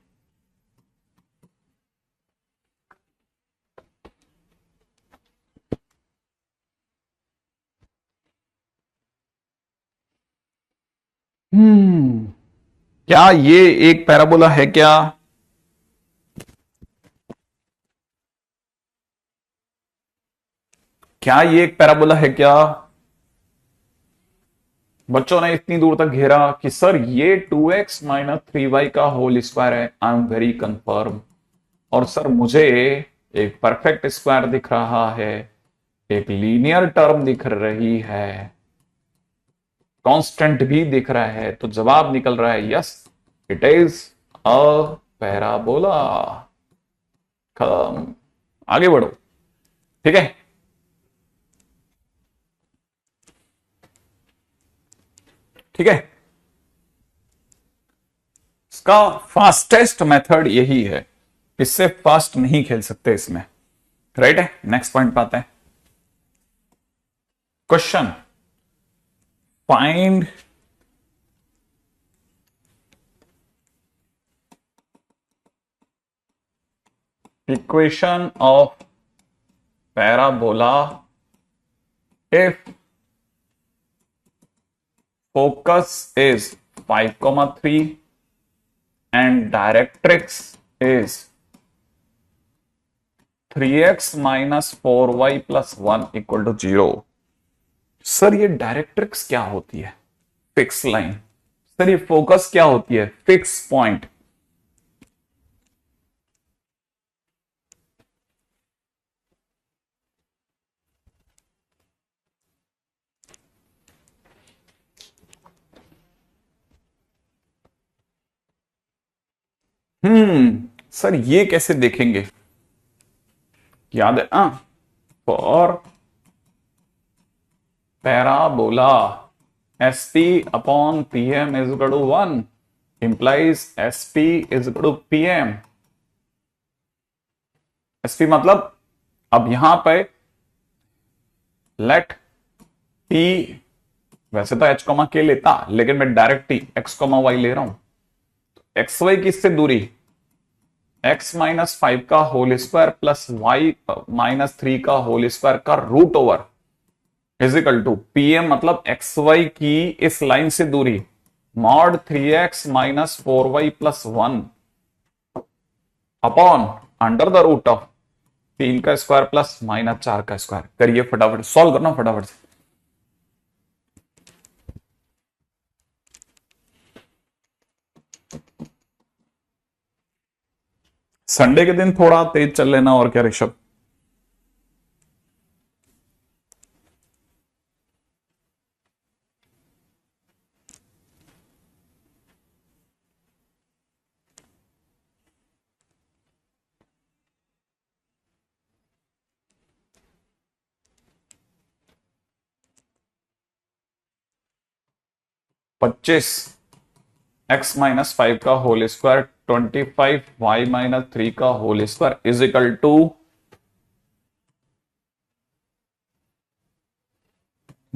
क्या ये एक पैराबोला है क्या? क्या ये एक पैराबोला है क्या? बच्चों ने इतनी दूर तक घेरा कि सर ये 2x माइनस 3y का होल स्क्वायर है, आई एम वेरी कंफर्म। और सर मुझे एक परफेक्ट स्क्वायर दिख रहा है, एक लीनियर टर्म दिख रही है, कांस्टेंट भी दिख रहा है, तो जवाब निकल रहा है yes it is a parabola. खत्म, आगे बढ़ो। ठीक है, ठीक है, इसका फास्टेस्ट मेथड यही है, इससे फास्ट नहीं खेल सकते इसमें, राइट है। नेक्स्ट पॉइंट पे आते हैं। Question, find equation of parabola if focus is 5,3 and directrix is 3x minus 4y plus 1 equal to 0। Sir ये डायरेक्ट्रिक्स क्या होती है? Fix line. सर ये फोकस क्या होती है? Fix point. सर ये कैसे देखेंगे? याद है ना, for parabola SP upon PM is equal to 1 implies SP is equal to PM। SP मतलब अब यहां पे लेट P, वैसे तो H, K लेता, लेकिन मैं डायरेक्ट ही X, Y ले रहा हूं, तो XY किससे दूरी? x माइनस 5 का whole square plus y minus 3 का होल स्क्वायर का root over is equal to PM मतलब xy की इस लाइन से दूरी mod 3x minus 4y plus 1 upon under the root of 3 का स्क्वायर प्लस माइनस 4 का स्क्वायर। करिए फटाफट, सॉल्व करना फटाफट से। संडे के दिन थोड़ा तेज चल लेना, और क्या ऋषभ। पच्चीस एक्स माइनस 5 का होल स्क्वायर 25 वाई माइनस 3 का whole square is equal to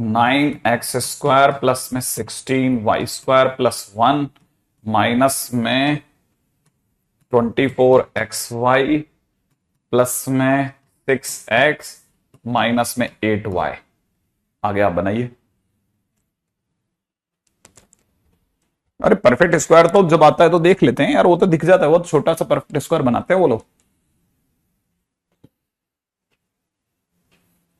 9x square plus में 16y स्क्वायर प्लस 1 माइनस में 24xy प्लस में 6x माइनस में 8y। आगे आप बनाइए। अरे परफेक्ट स्क्वायर तो जब आता है तो देख लेते हैं यार, वो तो दिख जाता है, वो तो छोटा सा परफेक्ट स्क्वायर बनाते हैं वो लोग।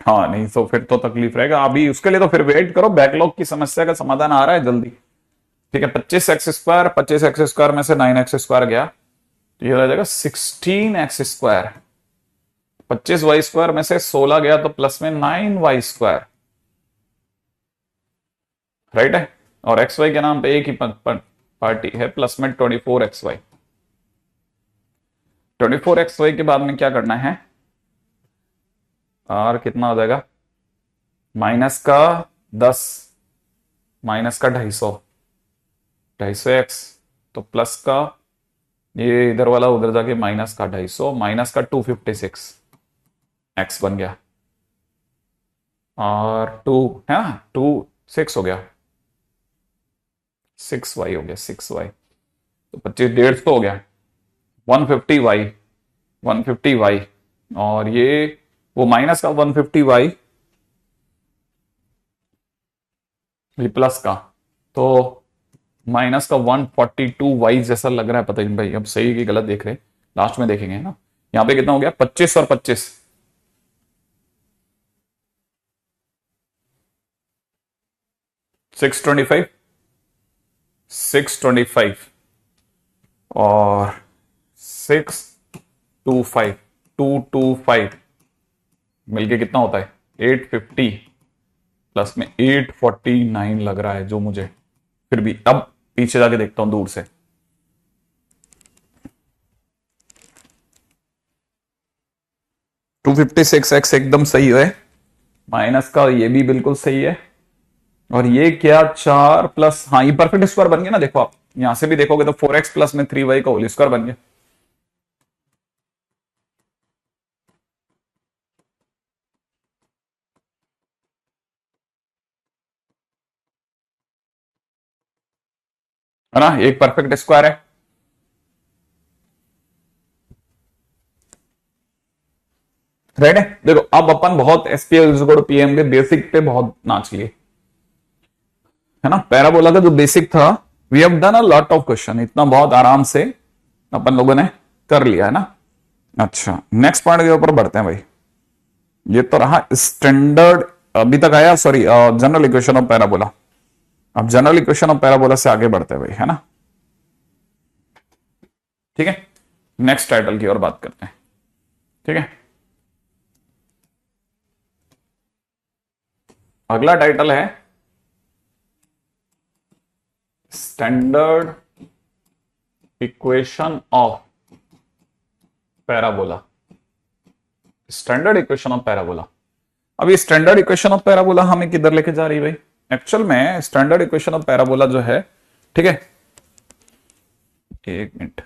हाँ नहीं तो फिर तो तकलीफ रहेगा, अभी उसके लिए तो फिर वेट करो, बैकलॉग की समस्या का समाधान आ रहा है जल्दी। ठीक है, 25x स्क्वायर, 25x स्क्वायर में से 9x स्क्वायर गया तो ये रह जाएगा 16x स्क्वायर 25y² में से 16 गया तो प्लस में 9y², राइट है। और xy के नाम पे एक ही पार्टी है, प्लस में 24xy। 24xy के बाद में क्या करना है, और कितना हो जाएगा, माइनस का 10 माइनस का 250 तो प्लस का ये इधर वाला उधर जाके माइनस का 250 माइनस का 256 x बन गया, और 2 है ना, 2 6 हो गया, 6y हो गया, 6y तो 25 150 हो गया, 150y और ये वो माइनस का 150y प्लस का, तो माइनस का 142y जैसा लग रहा है, पता नहीं भाई अब सही की गलत देख रहे, लास्ट में देखेंगे ना। यहां पे कितना हो गया, 25 और 25 625 625 और 625 225 मिलके कितना होता है 850 प्लस में 849 लग रहा है जो मुझे, फिर भी अब पीछे जाके देखता हूं दूर से। $256 एकदम सही है, माइनस का ये भी बिल्कुल सही है, और ये क्या 4 प्लस, हाँ ये परफेक्ट स्क्वायर बन गया ना, देखो आप यहां से भी देखोगे तो 4x प्लस में 3y का होल स्क्वायर बन गया। है ना, एक परफेक्ट स्क्वायर है। राइट है, देखो अब अपन बहुत एसपीएल पीएम के बेसिक पे बहुत नाच लिए, है ना। पैराबोला का जो बेसिक था, we have done a lot of question, इतना बहुत आराम से अपन लोगों ने कर लिया है ना। अच्छा नेक्स्ट पॉइंट के ऊपर बढ़ते हैं भाई, ये तो रहा स्टैंडर्ड, अभी तक आया sorry general equation of parabola. अब जनरल इक्वेशन ऑफ पैराबोला से आगे बढ़ते हैं भाई, है ना। ठीक है, नेक्स्ट टाइटल की ओर बात करते हैं। ठीक है, अगला टाइटल है standard equation of parabola. Standard equation of parabola, अब ये स्टैंडर्ड इक्वेशन ऑफ पैराबोला हमें किधर लेके जा रही है भाई, एक्चुअल में स्टैंडर्ड इक्वेशन ऑफ पैराबोला जो है, ठीक है, एक minute,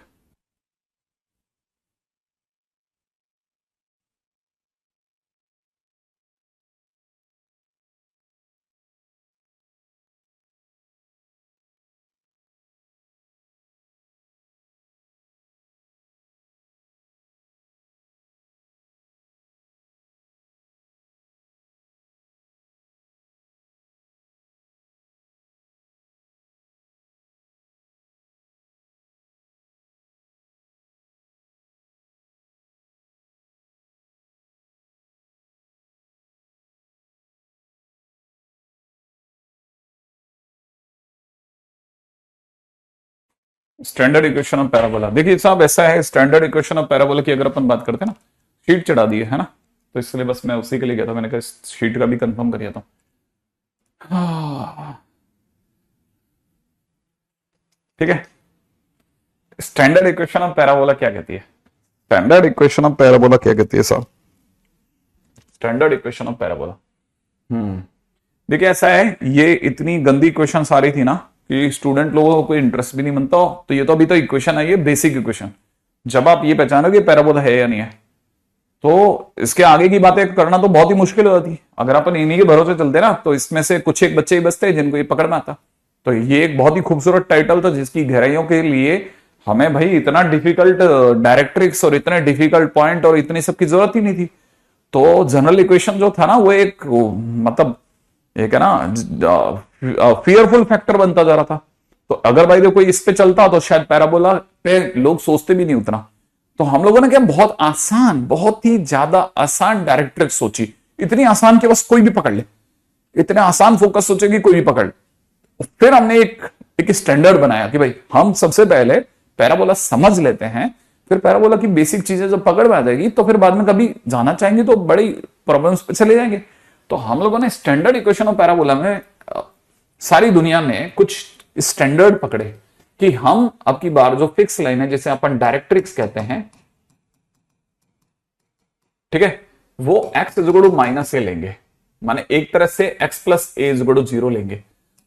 standard equation of parabola. देखिए साहब ऐसा है, स्टैंडर्ड इक्वेशन ऑफ पैराबोला की अगर अपन बात करते हैं ना, शीट चढ़ा दी है ना, तो इसलिए बस मैं उसी के लिए गया था, मैंने कहा शीट का भी कंफर्म कर दिया था। ठीक है, स्टैंडर्ड इक्वेशन ऑफ पैराबोला क्या कहती है, स्टैंडर्ड इक्वेशन ऑफ पैराबोला क्या कहती है साहब, स्टैंडर्ड इक्वेशन ऑफ पैराबोला। देखिए ऐसा है, ये इतनी गंदी इक्वेशन आ रही थी ना कि स्टूडेंट लोगों को कोई इंटरेस्ट भी नहीं बनता हो, तो ये तो अभी तो इक्वेशन आई है, बेसिक इक्वेशन। जब आप ये पहचानोगे पैराबोला है या नहीं है, तो इसके आगे की बातें करना तो बहुत ही मुश्किल हो जाती। अगर अपन इन्हीं के भरोसे चलते ना, तो इसमें से कुछ एक बच्चे ही बचते हैं जिनको ये पकड़ में आता। तो ये एक बहुत ही खूबसूरत टाइटल था, जिसकी गहराइयों के लिए हमें भाई इतना डिफिकल्ट डायरेक्ट्रिक्स और इतने डिफिकल्ट पॉइंट और इतनी सब की जरूरत ही नहीं थी। तो जनरल इक्वेशन जो था ना, वो एक मतलब एक है ना फियरफुल फैक्टर बनता जा रहा था। तो अगर भाई कोई इस पे चलता तो शायद पैराबोला पे लोग सोचते भी नहीं उतना। तो हम लोगों ने क्या बहुत आसान, बहुत ही ज्यादा आसान डायरेक्ट्रिक्स सोची, इतनी आसान कि बस कोई भी पकड़ ले, इतने आसान फोकस सोचे कि कोई भी पकड़ ले। फिर हमने एक स्टैंडर्ड बनाया कि भाई हम सबसे पहले पैराबोला समझ लेते हैं, फिर पैराबोला की बेसिक चीजें जब पकड़ में आ जाएगी तो फिर बाद में कभी जाना चाहेंगे तो बड़ी प्रॉब्लम्स पे चले जाएंगे। तो हम लोगों ने स्टैंडर्ड इक्वेशन ऑफ पैराबोला में सारी दुनिया ने कुछ स्टैंडर्ड पकड़े कि हम अब की बार जो फिक्स लाइन है जिसे अपन डायरेक्ट्रिक्स कहते हैं, ठीक है, वो x इज माइनस ए लेंगे, माने एक तरह से x प्लस ए इज 0 लेंगे।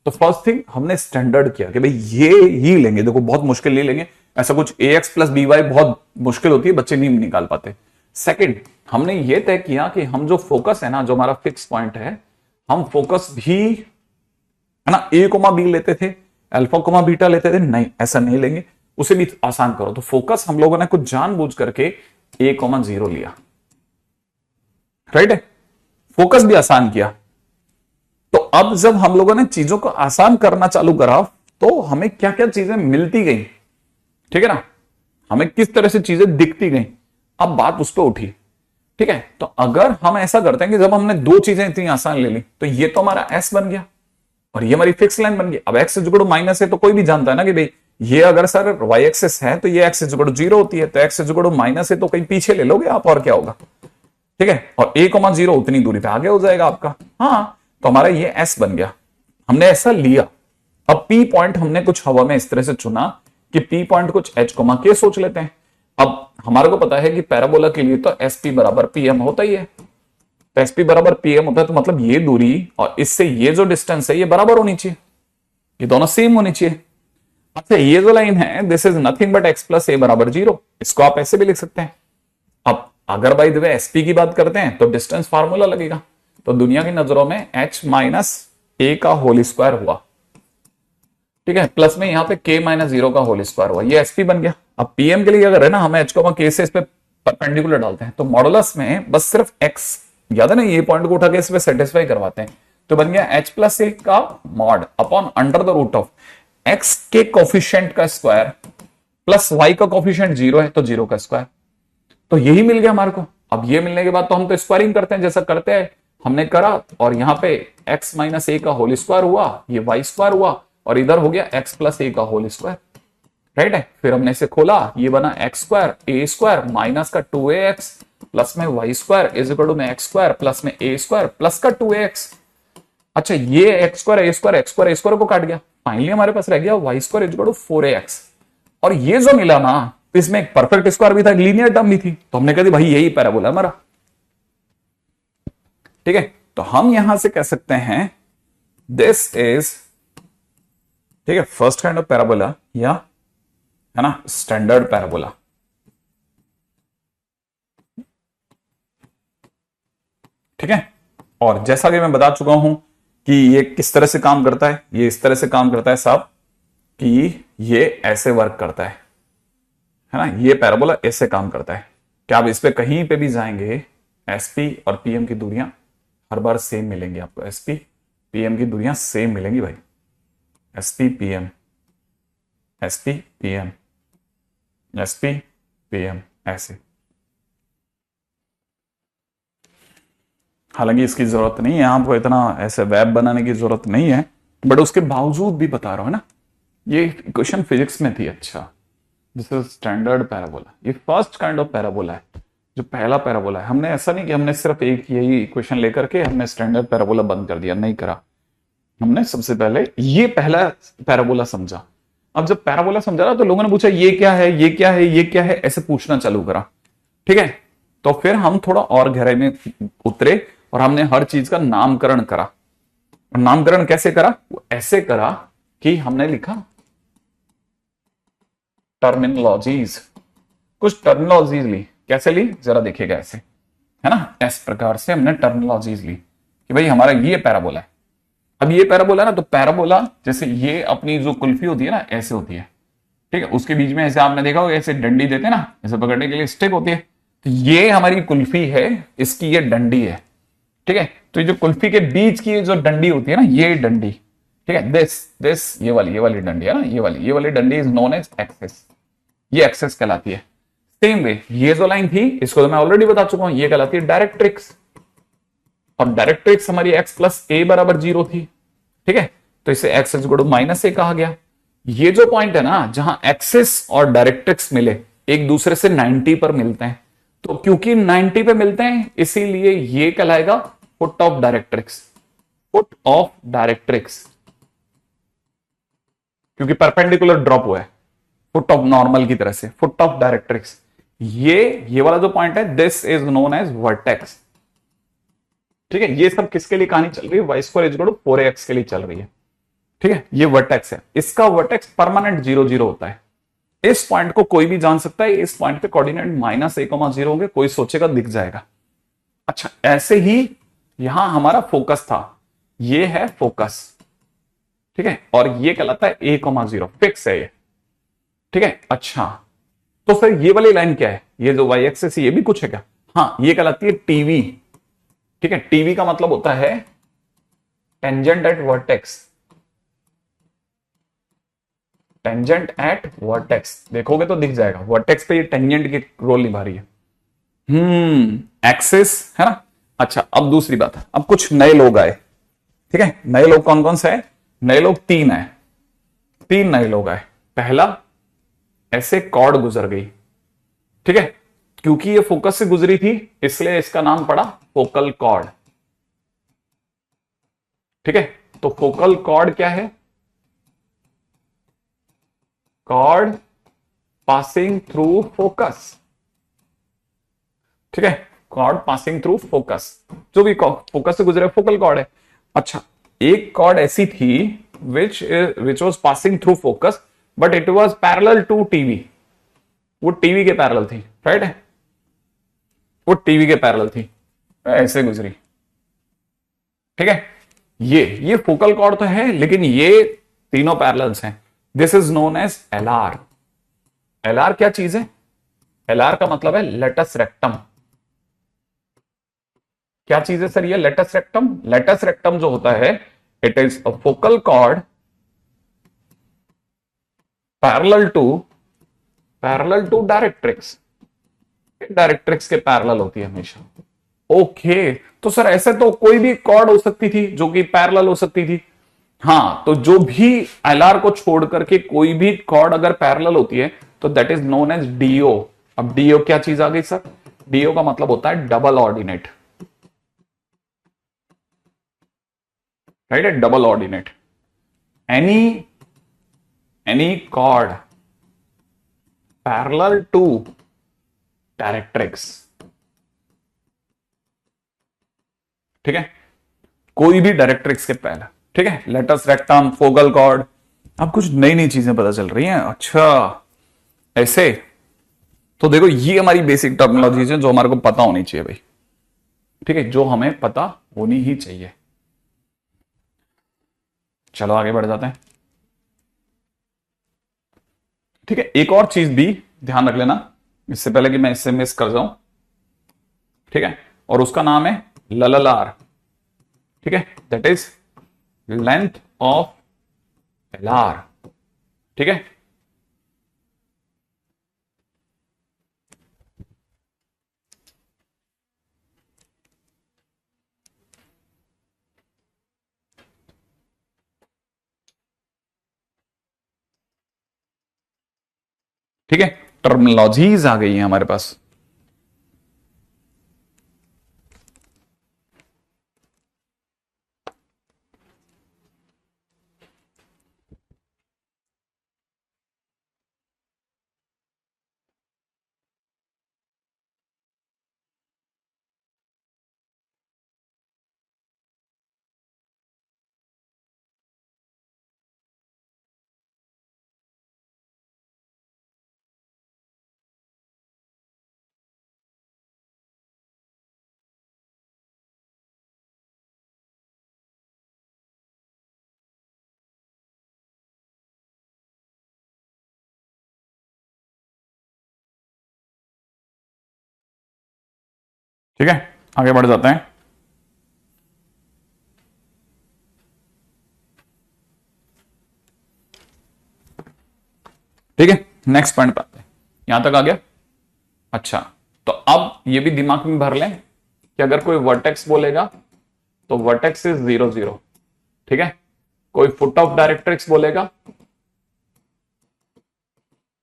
तो फर्स्ट थिंग हमने स्टैंडर्ड किया कि भाई ये ही लेंगे, देखो बहुत मुश्किल नहीं लेंगे, ऐसा कुछ ax प्लस बी वाई बहुत मुश्किल होती है, बच्चे नहीं निकाल पाते। सेकंड हमने ये तय किया कि हम जो फोकस है ना, जो हमारा फिक्स पॉइंट है, हम फोकस भी है ना ए कोमा बी लेते थे, अल्फा कोमा बीटा लेते थे, नहीं ऐसा नहीं लेंगे, उसे भी आसान करो। तो फोकस हम लोगों ने कुछ जानबूझ करके ए कोमा 0 लिया, राइट है, फोकस भी आसान किया। तो अब जब हम लोगों ने चीजों को आसान करना चालू करा तो हमें क्या क्या चीजें मिलती गई, ठीक है ना, हमें किस तरह से चीजें दिखती गई, अब बात उस पर उठी, ठीक है। तो अगर हम ऐसा करते हैं कि जब हमने दो चीजें इतनी आसान ले ली तो ये तो हमारा एस बन गया और ये हमारी फिक्स लाइन बन गई। अब एक्स इज माइनस है तो कोई भी जानता है ना कि भाई ये अगर सर वाई एक्सिस है तो ये एक्स इज 0 होती है, तो एक्स इज माइनस है तो कहीं पीछे ले लोगे आप और क्या होगा, ठीक है, और a, 0 उतनी दूरी पे आगे हो जाएगा आपका। हाँ, तो हमारा ये s बन गया, हमने ऐसा लिया। अब p पॉइंट हमने कुछ हवा में इस तरह से चुना कि p पॉइंट कुछ h, k सोच लेते हैं। अब हमारे को पता है कि पैराबोला के लिए तो sp बराबर pm होता ही है, तो sp बराबर pm होता है, तो मतलब ये दूरी और इससे ये जो डिस्टेंस है ये बराबर होनी चाहिए, ये दोनों सेम होनी चाहिए। अच्छा, ये जो लाइन है this is nothing but x plus a बराबर 0, इसको आप ऐसे भी लिख सकते हैं। अब अगर बाय द वे एसपी की बात करते हैं तो डिस्टेंस फार्मूला लगेगा, तो दुनिया की नजरों में h माइनस ए का होल स्क्वायर हुआ, ठीक है, प्लस में यहां पे k माइनस 0 का होल स्क्वायर हुआ, ये एसपी बन गया। अब पीएम के लिए अगर है ना, हमें h को k से इस पे परपेंडिकुलर डालते हैं तो मॉडुलस में बस सिर्फ x, याद है ना, ये पॉइंट को उठा के इस पे सेटिस्फाई करवाते हैं, तो बन गया h प्लस ए का mod upon under the root of x के कोफिशिएंट का स्क्वायर प्लस y का कोफिशिएंट 0 है तो 0 का स्क्वायर। तो यही मिल गया हमारे को। अब ये मिलने के बाद तो हम तो स्क्वायरिंग करते हैं जैसा करते हैं, हमने करा, और यहां पे x माइनस ए का होल स्क्वायर हुआ, ये y स्क्वायर हुआ, और इधर हो गया x प्लस ए का होल स्क्वायर, राइट है। फिर हमने इसे खोला, ये बना x square a square minus का 2ax प्लस में y square is equal to में x स्क्वायर प्लस में a स्क्वायर प्लस का 2ax। अच्छा, ये x square a square x square a square को काट गया, फाइनली हमारे पास रह गया y square is equal to 4ax। और ये जो मिला ना, इसमें एक परफेक्ट स्क्वायर भी था, एक लीनियर टर्म भी थी, तो हमने कह दी भाई यही पैराबोला हमारा, ठीक है। तो हम यहां से कह सकते हैं दिस इज, ठीक है, फर्स्ट काइंड ऑफ पैराबोला, या है ना स्टैंडर्ड पैराबोला, ठीक है। और जैसा कि मैं बता चुका हूं कि ये किस तरह से काम करता है, ये इस तरह से काम करता है साहब कि ये ऐसे वर्क करता है ना, ये पैराबोला ऐसे काम करता है कि आप इस पे कहीं पे भी जाएंगे, एसपी और पीएम की दूरियां हर बार सेम मिलेंगी आपको, एसपी पीएम की दूरियां सेम मिलेंगी भाई, SP PM SP PM SP PM ऐसे। हालांकि इसकी जरूरत नहीं है आपको, इतना ऐसे वेब बनाने की जरूरत नहीं है, बट उसके बावजूद भी बता रहा हूं ना, ये क्वेश्चन फिजिक्स में थी। अच्छा, दिस इज स्टैंडर्ड पैराबोला, ये फर्स्ट काइंड ऑफ पैराबोला है, जो पहला पैराबोला है। हमने ऐसा नहीं कि हमने सिर्फ एक यही इक्वेशन लेकर के हमने स्टैंडर्ड पैराबोला बंद कर दिया, नहीं करा, हमने सबसे पहले ये पहला पैराबोला समझा। अब जब पैराबोला समझा ना तो लोगों ने पूछा ये क्या है, ये क्या है, ये क्या है, ऐसे पूछना चालू करा, ठीक है। तो फिर हम थोड़ा और गहराई में उतरे और हमने हर चीज का नामकरण करा। और नामकरण कैसे करा? वो ऐसे करा कि हमने लिखा टर्मिनोलॉजीज, कुछ टर्मिनोलॉजीज ली। कैसे ली जरा देखिएगा, ऐसे है ना, इस प्रकार से हमने टर्मिनोलॉजीज ली कि भाई हमारा ये पैराबोला है। अब ये पैराबोला ना, तो पैराबोला जैसे ये अपनी जो कुल्फी होती है ना ऐसे होती है, ठीक है, उसके बीच में ऐसे आपने देखा होगा ऐसे डंडी देते हैं ना, ऐसे पकड़ने के लिए स्टिक होती है, तो ये हमारी कुल्फी है, इसकी ये डंडी है, ठीक है। तो ये जो कुल्फी के बीच की जो डंडी होती है ना, ये डंडी, ठीक है, दिस ये वाली डंडी है ना, ये वाली डंडी इज नोन एज एक्सेस, ये एक्सेस कहलाती है। सेम वे ये जो लाइन थी इसको तो मैं ऑलरेडी बता चुका हूं, ये कहलाती है डायरेक्ट्रिक्स, और डायरेक्ट्रिक्स हमारी x प्लस ए बराबर 0 थी, ठीक है, तो इसे x इज माइनस ए कहा गया। ये जो पॉइंट है ना जहां एक्सिस और डायरेक्ट्रिक्स मिले, एक दूसरे से 90 पर मिलते हैं, तो क्योंकि 90 पे मिलते हैं इसीलिए ये कहलाएगा foot of directrix. Foot of directrix, क्योंकि परपेंडिकुलर ड्रॉप हुआ है फुट ऑफ नॉर्मल की तरह से, फुट ऑफ डायरेक्ट्रिक्स। ये वाला जो पॉइंट है, this is known as vertex. ठीक है, ये सब किसके लिए कहानी चल रही है, y² = 4ax के लिए चल रही है। ठीक है, ये वर्टेक्स है, इसका वर्टेक्स परमानेंट 0 0 होता है। इस पॉइंट को कोई भी जान सकता है, इस पॉइंट पे कोऑर्डिनेट -a,0 होंगे, कोई सोचेगा दिख जाएगा। अच्छा, ऐसे ही यहां हमारा फोकस था, ये है फोकस। ठीक है, और ये कहलाता है a,0, फिक्स है ये। ठीक है, अच्छा तो सर ये वाली लाइन क्या है, ये जो y एक्सिस ये भी कुछ है क्या? हाँ, ये कहलाती है टीवी। ठीक है, टीवी का मतलब होता है tangent at vertex. Tangent at vertex, देखोगे तो दिख जाएगा, वर्टेक्स पे ये टेंजेंट की रोल निभा रही है। एक्सिस है ना। अच्छा, अब दूसरी बात, अब कुछ नए लोग आए। ठीक है, नए लोग कौन कौन से है? नए लोग 3 है, 3 नए लोग आए। पहला, ऐसे कॉर्ड गुजर गई। ठीक है, क्योंकि ये फोकस से गुजरी थी इसलिए इसका नाम पड़ा फोकल कॉर्ड। ठीक है, तो फोकल कॉर्ड क्या है? Cord passing through focus. ठीक है, कॉर्ड पासिंग थ्रू फोकस, जो भी फोकस से गुजरे फोकल कॉर्ड है। अच्छा, एक कॉर्ड ऐसी थी which was passing through focus but it was parallel to TV. वो टीवी के पैरेलल थी, राइट है, वो टीवी के पैरेलल थी, ऐसे गुजरी। ठीक है, ये फोकल कॉर्ड तो है लेकिन ये तीनों पैरेलल्स हैं। This is known as LR. LR क्या चीज है? एलआर का मतलब है लेटस रेक्टम। क्या चीज है सर ये लेटस रेक्टम? लेटस रेक्टम जो होता है, it is a focal chord parallel to directrix. Directrix के पैरेलल होती है हमेशा। ओके, तो सर ऐसे तो कोई भी कॉर्ड हो सकती थी जो कि पैरेलल हो सकती थी। हाँ, तो जो भी एलआर को छोड़ करके कोई भी कॉर्ड अगर पैरेलल होती है तो that is known as DO. अब डीओ क्या चीज आ गई सर? डीओ का मतलब होता है डबल ऑर्डिनेट, राइट है, double ordinate. Any chord parallel to directrix. ठीक है, कोई भी डायरेक्ट्रिक्स के पहले। ठीक है, लेटस रेक्टम, फोकल कॉर्ड। अब कुछ नई नई चीजें पता चल रही हैं। अच्छा, ऐसे तो देखो, ये हमारी बेसिक टर्मिनोलॉजीज है जो हमारे को पता होनी चाहिए भाई। ठीक है, जो हमें पता होनी ही चाहिए। चलो आगे बढ़ जाते हैं। ठीक है, एक और चीज भी ध्यान रख लेना इससे पहले कि मैं इससे मिस कर जाऊं। ठीक है, और उसका नाम है LLR। ठीक है, that is length of LR। ठीक है, ठीक है, टर्मिनोलॉजीज आ गई है हमारे पास। ठीक है, आगे बढ़ जाते हैं। ठीक है, नेक्स्ट पॉइंट पे आते हैं। यहां तक आ गया? अच्छा, तो अब ये भी दिमाग में भर लें कि अगर कोई वर्टेक्स बोलेगा तो वर्टेक्स इज 0 0। ठीक है, कोई फुट ऑफ डायरेक्ट्रिक्स बोलेगा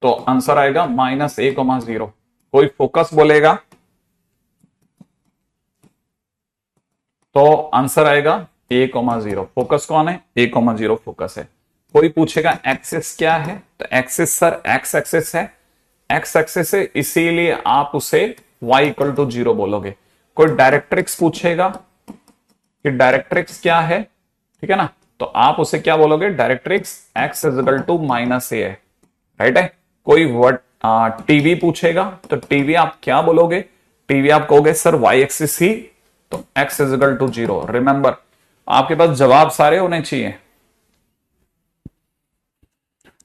तो आंसर आएगा -a,0। कोई फोकस बोलेगा तो आंसर आएगा a,0। फोकस कौन है? a,0 फोकस है। कोई पूछेगा एक्सिस क्या है, तो एक्सिस सर एक्स एक्सिस है, एक्स एक्सिस है इसीलिए आप उसे y=0 बोलोगे। कोई डायरेक्ट्रिक्स पूछेगा कि डायरेक्ट्रिक्स क्या है, ठीक है ना, तो आप उसे क्या बोलोगे? डायरेक्ट्रिक्स x=-a है, राइट है। कोई वर्ड टीवी पूछेगा तो टीवी आप क्या बोलोगे? टीवी आप कहोगे सर y एक्सिस ही, तो x=0। रिमेंबर, आपके पास जवाब सारे होने चाहिए,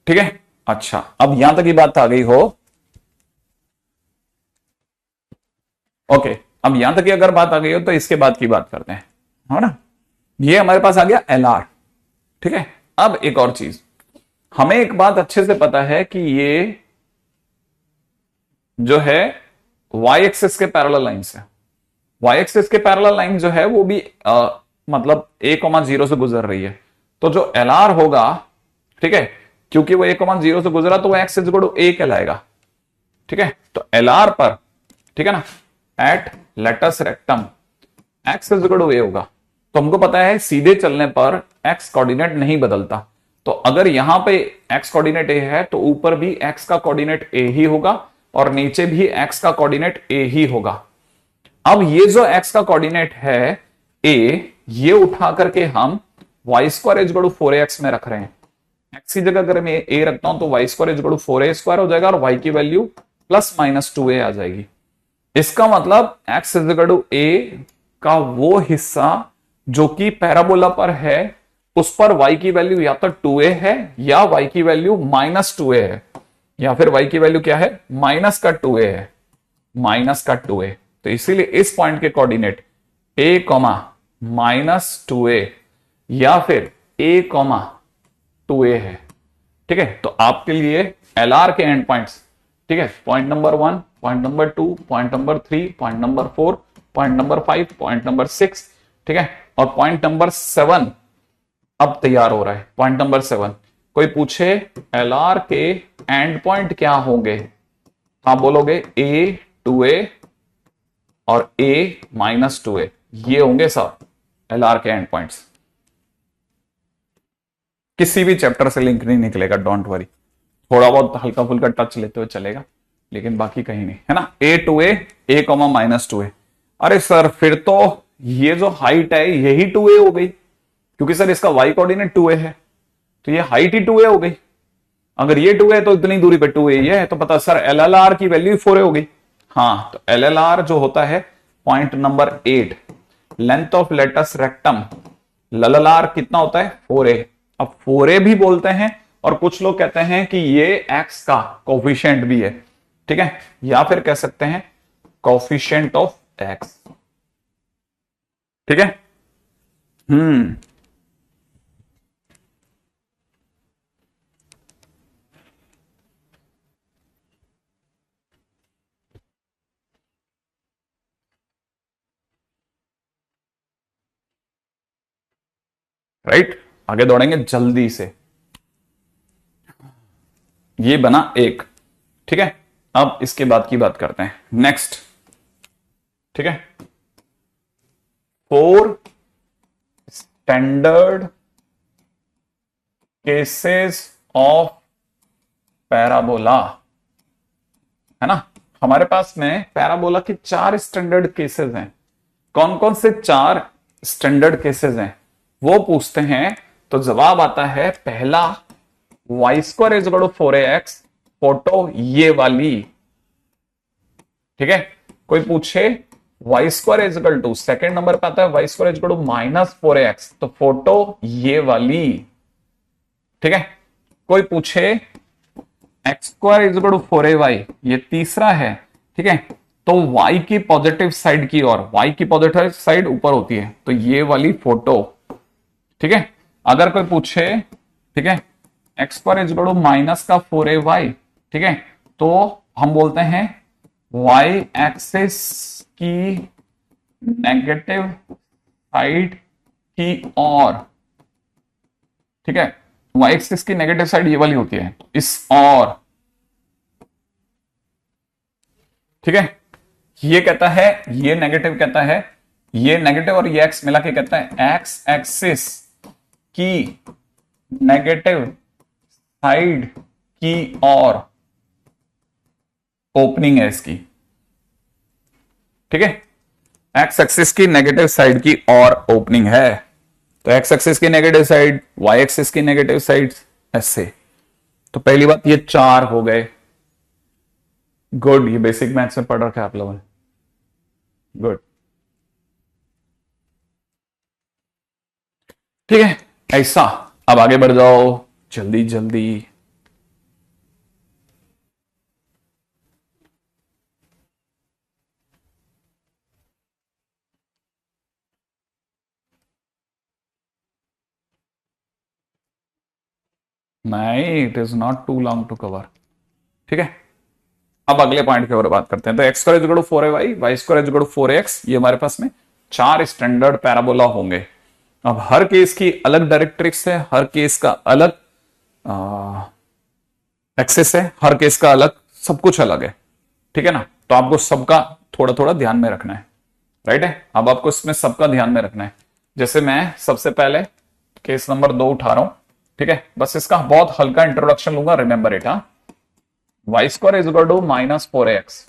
ठीक है। अच्छा, अब यहां तक की बात आ गई हो, ओके। अब यहां तक की अगर बात आ गई हो तो इसके बाद की बात करते हैं, है ना। ये हमारे पास आ गया LR, ठीक है। अब एक और चीज, हमें एक बात अच्छे से पता है कि ये जो है y एक्सिस के पैरेलल लाइंस है। y एक्सिस के पैरेलल लाइन जो है वो भी मतलब a,0 से गुजर रही है। तो जो LR होगा, ठीक है, क्योंकि वो a,0 से गुजरा तो वो x=a कहलाएगा, ठीक है। तो LR पर, ठीक है ना, एट लेटस रेक्टम x=a होगा। तो हमको पता है सीधे चलने पर x कोऑर्डिनेट नहीं बदलता, तो अगर यहां पे x कोऑर्डिनेट a है तो ऊपर भी x का कोऑर्डिनेट a ही होगा और नीचे भी x का कोऑर्डिनेट a ही होगा। अब ये जो x का कोऑर्डिनेट है a, ये उठा करके हम y²4ax में रख रहे हैं। x की जगह अगर मैं a रखता हूं तो y²4a² हो जाएगा और y की वैल्यू ±2a आ जाएगी। इसका मतलब x=a का वो हिस्सा जो कि पैराबोला पर है, उस पर y की वैल्यू या तो 2a है या y की वैल्यू -2a है, या फिर y की वैल्यू क्या है? -2a है, -2a। तो इसीलिए इस पॉइंट के कोऑर्डिनेट a, -2a या फिर a, 2a है, ठीक है। तो आपके लिए LR के एंड पॉइंट्स, ठीक है, point number 1, point number 2, point number 3, point number 4, point number 5, point number 6, ठीक है, और पॉइंट नंबर 7 अब तैयार हो रहा है। पॉइंट नंबर 7, कोई पूछे LR के एंड पॉइंट क्या होंगे, आप बोलोगे a, 2a और a, -2a, ये होंगे सब LR के एंड पॉइंट्स। किसी भी चैप्टर से लिंक नहीं निकलेगा, डोंट वरी। थोड़ा बहुत हल्का फुल्का टच लेते हुए चलेगा, लेकिन बाकी कहीं नहीं, है ना। a, 2a, a, -2a। अरे सर फिर तो ये जो हाइट है यही 2a हो गई, क्योंकि सर इसका y कोऑर्डिनेट 2a है, तो ये हाइट ही 2a हो गई। अगर ये 2a है तो इतनी दूरी पे 2a ये है, तो पता सर LLR की वैल्यू 4a हो गई। हाँ, तो LLR जो होता है point number 8, length of latus rectum, LLR कितना होता है? 4a। अब 4a भी बोलते हैं और कुछ लोग कहते हैं कि ये x का कोफिशिएंट भी है, ठीक है, या फिर कह सकते हैं कोफिशिएंट ऑफ x, ठीक है। राइट, आगे दौड़ेंगे जल्दी से। ये बना एक, ठीक है। अब इसके बाद की बात करते हैं, नेक्स्ट, ठीक है। 4 स्टैंडर्ड केसेस ऑफ पैराबोला, है ना। हमारे पास में पैराबोला के 4 स्टैंडर्ड केसेस हैं। कौन कौन से 4 स्टैंडर्ड केसेस हैं वो पूछते हैं, तो जवाब आता है पहला y²4ax, फोटो ये वाली, ठीक है। कोई पूछे y², सेकेंड नंबर पे आता है y²-4ax, तो फोटो ये वाली, ठीक है। कोई पूछे x²4ay, ये तीसरा है, ठीक है। तो y की पॉजिटिव साइड की ओर, y की पॉजिटिव साइड ऊपर होती है, तो ये वाली फोटो, ठीक है। अगर कोई पूछे, ठीक है, x²-4ay, ठीक है, तो हम बोलते हैं y एक्सिस की नेगेटिव साइड की ओर, ठीक है। y एक्सिस की नेगेटिव साइड ये वाली होती है, इस और ठीक है, ये कहता है, ये नेगेटिव कहता है, ये नेगेटिव और ये एक्स मिला के कहता है एक्स एक्सिस की नेगेटिव साइड की और ओपनिंग है इसकी। ठीक है, एक्स एक्सिस की नेगेटिव साइड की और ओपनिंग है, तो एक्स एक्सिस की नेगेटिव साइड, वाई एक्सिस की नेगेटिव साइड, ऐसे। तो पहली बात ये 4 हो गए। गुड, ये बेसिक मैथ्स में पढ़ रखा है आप लोगों ने, गुड। ठीक है, ऐसा। अब आगे बढ़ जाओ जल्दी जल्दी। नहीं, it is not too long to cover. ठीक है, अब अगले पॉइंट के ऊपर बात करते हैं। तो x square is equal to 4ay, y square is equal to 4x, ये हमारे पास में 4 स्टैंडर्ड पैराबोला होंगे। अब हर केस की अलग डायरेक्ट्रिक्स है, हर केस का अलग एक्सेस है, हर केस का अलग, सब कुछ अलग है। ठीक है ना, तो आपको सबका थोड़ा थोड़ा ध्यान में रखना है, राइट है। अब आपको इसमें सबका ध्यान में रखना है। जैसे मैं सबसे पहले केस नंबर 2 उठा रहा हूं। ठीक है, बस इसका बहुत हल्का इंट्रोडक्शन लूंगा, रिमेंबर इट। हाँ, y square is equal to -4x,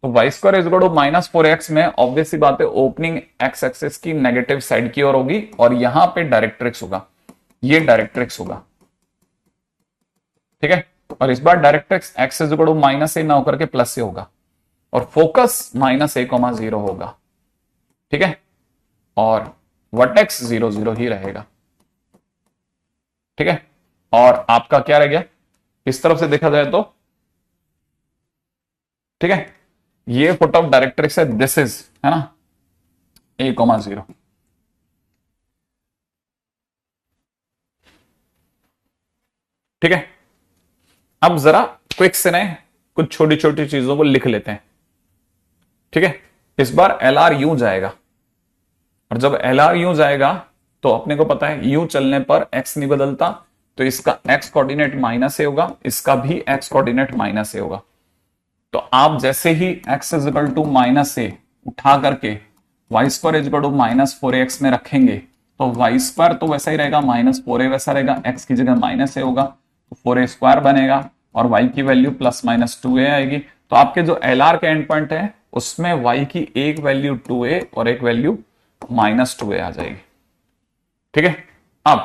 तो y square is equal to -4x में ऑब्वियसली बात है ओपनिंग एक्स एक्सिस की नेगेटिव साइड की ओर होगी, और यहां पे डायरेक्ट्रिक्स होगा, ये डायरेक्ट्रिक्स होगा। ठीक है, और इस बार directrix x is equal to -a ना होकर के प्लस से होगा, और फोकस -a,0 होगा। ठीक है, और वर्टेक्स 0 0 ही रहेगा। ठीक है, और आपका क्या रह गया इस तरफ से देखा जाए तो, ठीक है, ये फुट ऑफ डायरेक्ट्रिक्स है, दिस इज, है ना, a,0। ठीक है, अब जरा क्विक से ने कुछ छोटी छोटी चीजों को लिख लेते हैं। ठीक है, इस बार एल आर यू जाएगा, और जब एल आर यू जाएगा तो अपने को पता है यू चलने पर एक्स नहीं बदलता, तो इसका एक्स कोऑर्डिनेट -a होगा, इसका भी एक्स कोऑर्डिनेट -a होगा। तो आप जैसे ही x is equal to -a उठा करके y square is equal to -4x में रखेंगे, तो वाई स्क्वायर तो वैसा ही रहेगा, -4a वैसा रहेगा, एक्स की जगह -a होगा, तो 4a स्क्वायर बनेगा, और y की वैल्यू +-2a आएगी। तो आपके जो एल आर के एंड पॉइंट है उसमें y की एक वैल्यू 2a और एक वैल्यू -2a आ जाएगी। ठीक है, अब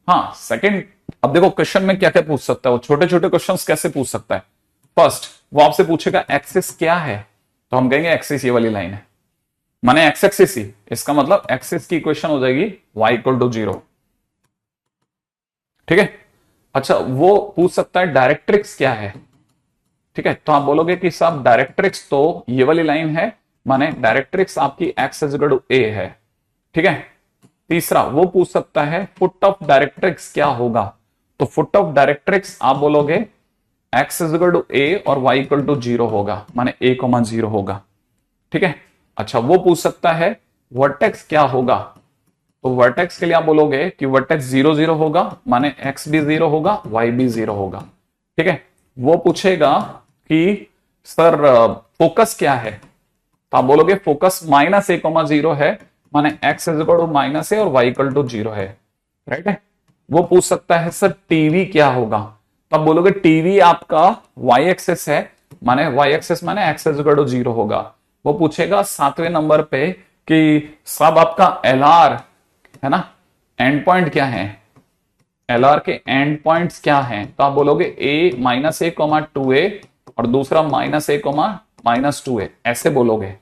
हाँ सेकंड, अब देखो क्वेश्चन में क्या क्या पूछ सकता है, वो छोटे छोटे क्वेश्चन कैसे पूछ सकता है। फर्स्ट, वो आपसे पूछेगा एक्सिस क्या है, तो हम कहेंगे एक्सिस ये वाली लाइन है, माने एक्स एक्सिस ही, इसका मतलब एक्सिस की इक्वेशन हो जाएगी y इक्वल टू 0। ठीक है, अच्छा वो पूछ सकता है डायरेक्ट्रिक्स क्या है। ठीक है, तो आप बोलोगे कि साहब डायरेक्ट्रिक्स तो ये वाली लाइन है, माने डायरेक्ट्रिक्स आपकी x is equal to a है। ठीक है, तीसरा वो पूछ सकता है फुट ऑफ डायरेक्ट्रिक्स क्या होगा, तो फुट ऑफ डायरेक्ट्रिक्स आप बोलोगे x is equal to a और y इक्वल टू 0 होगा, माने a,0 होगा। ठीक है, अच्छा वो पूछ सकता है वर्टेक्स क्या होगा, तो वर्टेक्स के लिए आप बोलोगे कि वर्टेक्स 0 0 होगा, माने x भी 0 होगा, y भी 0 होगा। ठीक है, वो पूछेगा कि सर फोकस क्या है, तो आप बोलोगे फोकस -a,0 है, माने x is equal to -a और y इक्वल टू 0 है, राइट है। वो पूछ सकता है सर टीवी क्या होगा, तो आप बोलोगे टीवी आपका y एक्सेस है, माने y एक्सेस माने x इज इक्वल टू 0 होगा। वो पूछेगा 7वें नंबर पे कि सब आपका एल आर है ना, एंड पॉइंट क्या है, एल आर के एंड पॉइंट्स क्या हैं, तो आप बोलोगे -a,2a और दूसरा -a,-2a ऐसे बोलोगे,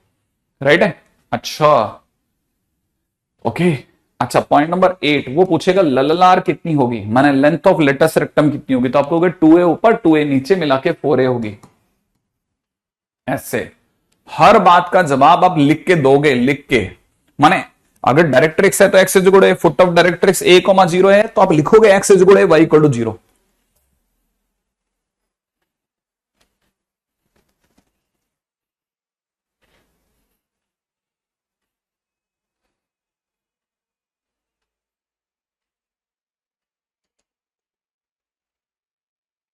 राइट है। अच्छा ओके, अच्छा पॉइंट नंबर 8 वो पूछेगा LLR कितनी होगी, माने लेंथ ऑफ लेटस रेक्टम कितनी होगी, तो आप कहोगे 2a ऊपर 2a नीचे मिला के 4a होगी। ऐसे हर बात का जवाब आप लिख के दोगे, लिख के, माने अगर डायरेक्ट्रिक्स है तो x is equal to foot of directrix a,0 है, तो आप लिखोगे x is equal to y equal to 0।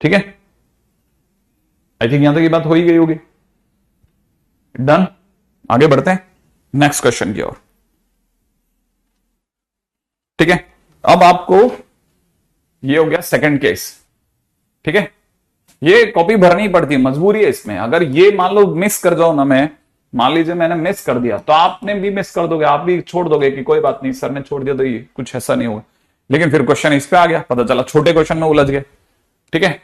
ठीक है, आई थिंक यहां तक ये बात हो ही गई होगी। डन, आगे बढ़ते हैं नेक्स्ट क्वेश्चन की ओर। ठीक है, अब आपको ये हो गया सेकंड केस। ठीक है, ये कॉपी भरनी पड़ती है, मजबूरी है इसमें। अगर ये मान लो मिस कर जाओ ना, मैं मान लीजिए मैंने मिस कर दिया तो आपने भी मिस कर दोगे, आप भी छोड़ दोगे कि कोई बात नहीं सर ने छोड़ दिया तो ये कुछ ऐसा नहीं होगा। लेकिन फिर क्वेश्चन इस पे आ गया, पता चला छोटे क्वेश्चन में उलझ गए। ठीक है,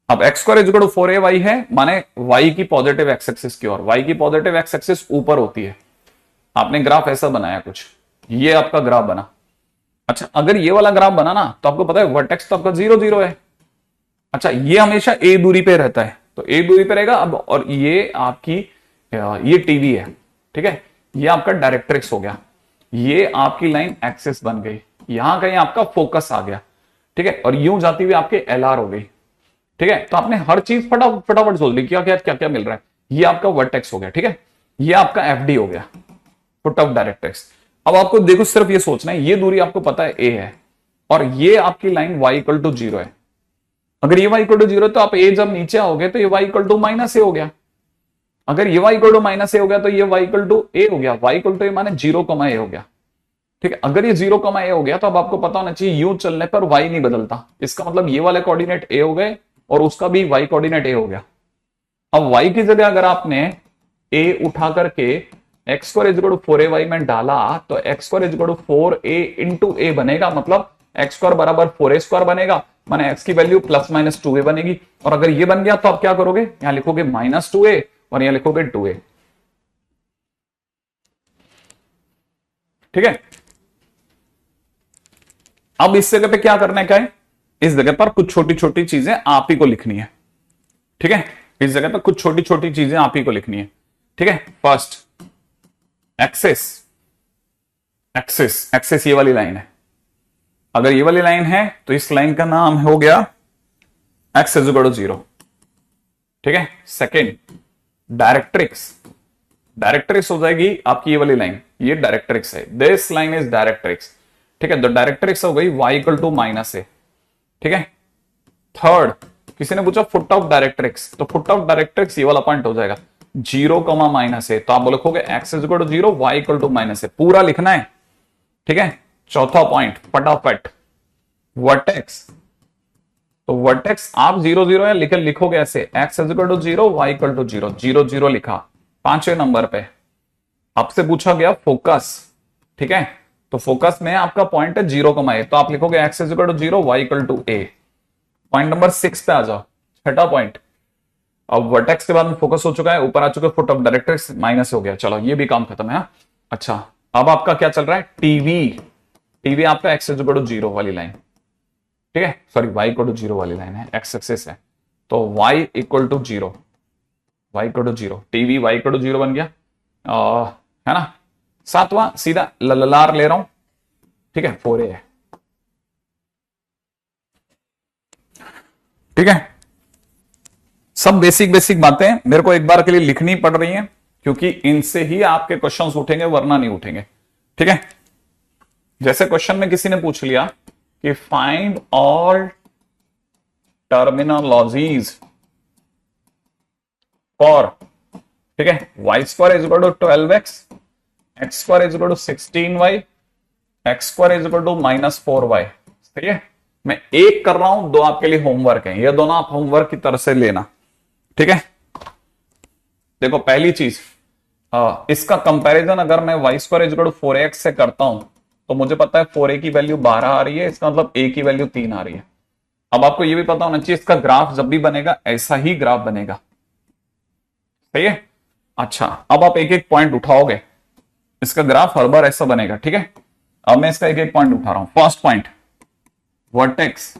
अब x square is equal to 4ay है, माने y की पॉजिटिव एक्स एक्सिस की ओर, y की पॉजिटिव एक्स एक्सिस ऊपर होती है। आपने ग्राफ ऐसा बनाया कुछ, ये आपका ग्राफ बना। अच्छा, अगर ये वाला ग्राफ बना ना तो आपको पता है वर्टेक्स तो आपका 0 0 है। अच्छा, ये हमेशा a दूरी पे रहता है तो a दूरी पे रहेगा। अब और ये आपकी ये टीवी है। ठीक है, ये आपका डायरेक्ट्रिक्स हो गया, ये आपकी लाइन एक्सिस बन गई, यहां कहीं आपका फोकस आ गया। ठीक है, और यूं जाती हुई आपकी एलआर हो गई। ठीक है, तो आपने हर चीज फटाफट सोच ली क्या क्या क्या क्या मिल रहा है। ये आपका वर्टेक्स हो गया। ठीक है, ये आपका एफडी हो गया, फुट ऑफ डायरेक्ट्रिक्स। अब आपको देखो सिर्फ ये सोचना है, ये दूरी आपको पता है a है और ये आपकी लाइन y इक्वल टू 0 है। अगर ये y इक्वल टू 0 तो आप a जब नीचे आओगे तो ये y इक्वल टू माइनस ए हो गया। अगर ये y इक्वल टू माइनस ए हो गया तो ये y इक्वल टू ए हो गया। y इक्वल टू ए माने 0 ए हो गया। ठीक है, अगर ये 0 ए हो गया तो अब आपको पता होना चाहिए यूं चलने पर y नहीं बदलता। इसका मतलब ये वाले कोऑर्डिनेट a हो गए और उसका भी y कोऑर्डिनेट a हो गया। अब y की जगह अगर आपने a उठा करके x square is equal to 4ay में डाला तो x square is equal to 4a into a बनेगा, मतलब एक्स स्क्वायर बराबर 4a स्क्वायर बनेगा, माने एक्स की वैल्यू प्लस माइनस 2a बनेगी। और अगर ये बन गया तो आप क्या करोगे, यहां लिखोगे माइनस 2a और यहां लिखोगे 2a। ठीक है, अब इस जगह पे क्या करने का है, इस जगह पर कुछ छोटी छोटी चीजें आप ही को लिखनी है। ठीक है, इस जगह पर कुछ छोटी छोटी चीजें आप ही को लिखनी है। ठीक है, फर्स्ट एक्सिस, एक्सिस एक्सिस ये वाली लाइन है। अगर ये वाली लाइन है तो इस लाइन का नाम हो गया एक्स इज इक्वल टू 0। ठीक है, सेकेंड डायरेक्ट्रिक्स, डायरेक्ट्रिक्स हो जाएगी आपकी ये वाली लाइन, ये डायरेक्ट्रिक्स है, दिस लाइन इज डायरेक्ट्रिक्स। ठीक है, तो डायरेक्ट्रिक्स हो गई y इक्वल टू माइनस ए। ठीक है, थर्ड किसी ने पूछा फुट ऑफ डायरेक्ट्रिक्स, तो फुट ऑफ डायरेक्ट्रिक्स ये वाला पॉइंट हो जाएगा 0 माइनस ए, तो आप लिखोगे x is equal to 0 y equal to minus a, पूरा लिखना है। ठीक है, चौथा पॉइंट फटाफट वर्टेक्स, तो वर्टेक्स आप 0 0 है लेकिन लिखोगे ऐसे x is equal to 0 y equal to 0 0 0 लिखा। पांचवें नंबर पे आपसे पूछा गया फोकस। ठीक है, तो फोकस में आपका पॉइंट है 0 ए, तो आप लिखोगे x is equal to 0 y equal to a. Point number 6 पे आ जाओ, छठा पॉइंट। अब वर्टेक्स के बाद में फोकस हो चुका है, ऊपर आ चुके फुट ऑफ डायरेक्ट्रिक्स माइनस हो गया, चलो ये भी काम खत्म है। अच्छा, अब आपका क्या चल रहा है, टीवी, टीवी आपका एक्स इज इक्वल टू 0 वाली लाइन। ठीक है, सॉरी y इक्वल टू 0 वाली लाइन है, एक्स एक्सिस है, तो y equal to 0, y equal to 0, टीवी y इक्वल टू 0 बन गया, है ना। सातवां सीधा ललार ले रहा हूं। ठीक है, 4a है। ठीक है, सब बेसिक बेसिक बातें मेरे को एक बार के लिए लिखनी पड़ रही हैं क्योंकि इनसे ही आपके क्वेश्चंस उठेंगे वरना नहीं उठेंगे। ठीक है, जैसे क्वेश्चन में किसी ने पूछ लिया कि फाइंड ऑल टर्मिनोलॉजीज फॉर, ठीक है, y square is equal to 12x, x square is equal to 16y, x square is equal to minus 4y। सही है, मैं एक कर रहा हूं, दो आपके लिए होमवर्क है, ये दोनों आप होमवर्क की तरह से लेना। ठीक है, देखो पहली चीज, इसका कंपैरिजन अगर मैं y square is equal to 4x से करता हूं तो मुझे पता है 4a की वैल्यू 12 आ रही है, इसका मतलब a की वैल्यू 3 आ रही है। अब आपको यह भी पता होना चाहिए इसका ग्राफ जब भी बनेगा ऐसा ही ग्राफ बनेगा। सही है, अच्छा अब आप एक एक पॉइंट उठाओगे, इसका ग्राफ हर बार ऐसा बनेगा। ठीक है, अब मैं इसका एक एक पॉइंट उठा रहा हूं। फर्स्ट पॉइंट वर्टेक्स,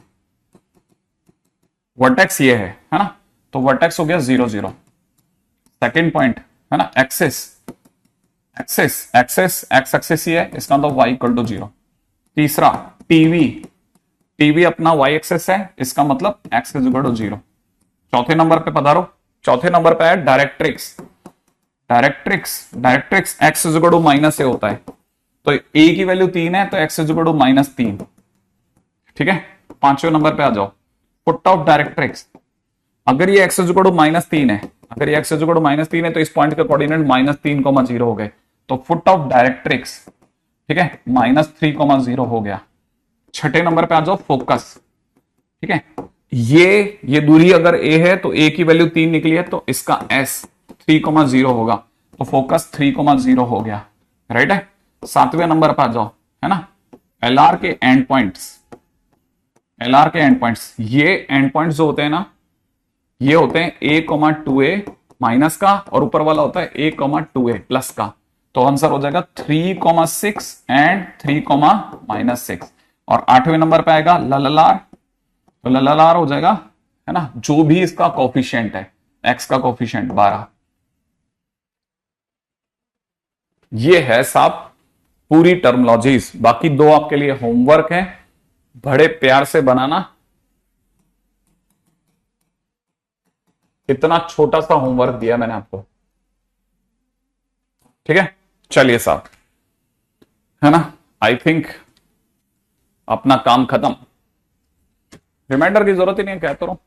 वर्टेक्स ये है ना, तो वर्टेक्स हो गया 0 0। सेकेंड पॉइंट है ना axis, axis axis x axis ही है, इसका मतलब y इक्वल टू 0। तीसरा टीवी, टीवी अपना y एक्सिस है, इसका मतलब x इज इक्वल टू 0। चौथे नंबर पे पधारो, चौथे नंबर पे है directrix, directrix directrix x is equal to minus a होता है, तो a की वैल्यू 3 है तो x is equal to minus 3। ठीक है, पांचवें नंबर पे आ जाओ, फुट ऑफ डायरेक्ट्रिक्स। अगर ये एक्स इक्वल टू -3 है, अगर ये एक्स इक्वल टू -3 है तो इस पॉइंट के कोऑर्डिनेट -3,0 हो गए, तो फुट ऑफ डायरेक्ट्रिक्स, ठीक है, -3,0 हो गया। छठे नंबर पे आ जाओ, फोकस, ठीक है, ये दूरी अगर ए है तो ए की वैल्यू 3 निकली है, तो इसका एस 3,0 होगा, तो फोकस 3,0 हो गया, राइट है। सातवें नंबर पे आ जाओ, है ना, एलआर के एंड पॉइंट्स, एलआर के एंड पॉइंट्स, ये एंड पॉइंट्स जो होते हैं ना, ये होते हैं a,2a माइनस का, और ऊपर वाला होता है a,2a प्लस का। तो आंसर हो जाएगा 3,6 एंड 3,-6। और आठवें नंबर पे आएगा लललार, तो लललार हो जाएगा, है ना, जो भी इसका कोफिशिएंट है, x का कोफिशिएंट 12। ये है साहब पूरी टर्मोलॉजीज। बाकी दो आपके लिए होमवर्क है, बड़े प्यार से बनाना। इतना छोटा सा होमवर्क दिया मैंने आपको, ठीक है। चलिए साहब, है ना, आई थिंक अपना काम खत्म। रिमाइंडर की जरूरत ही नहीं है, कहता रहा हूं।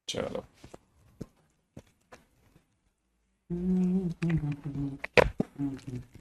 चलो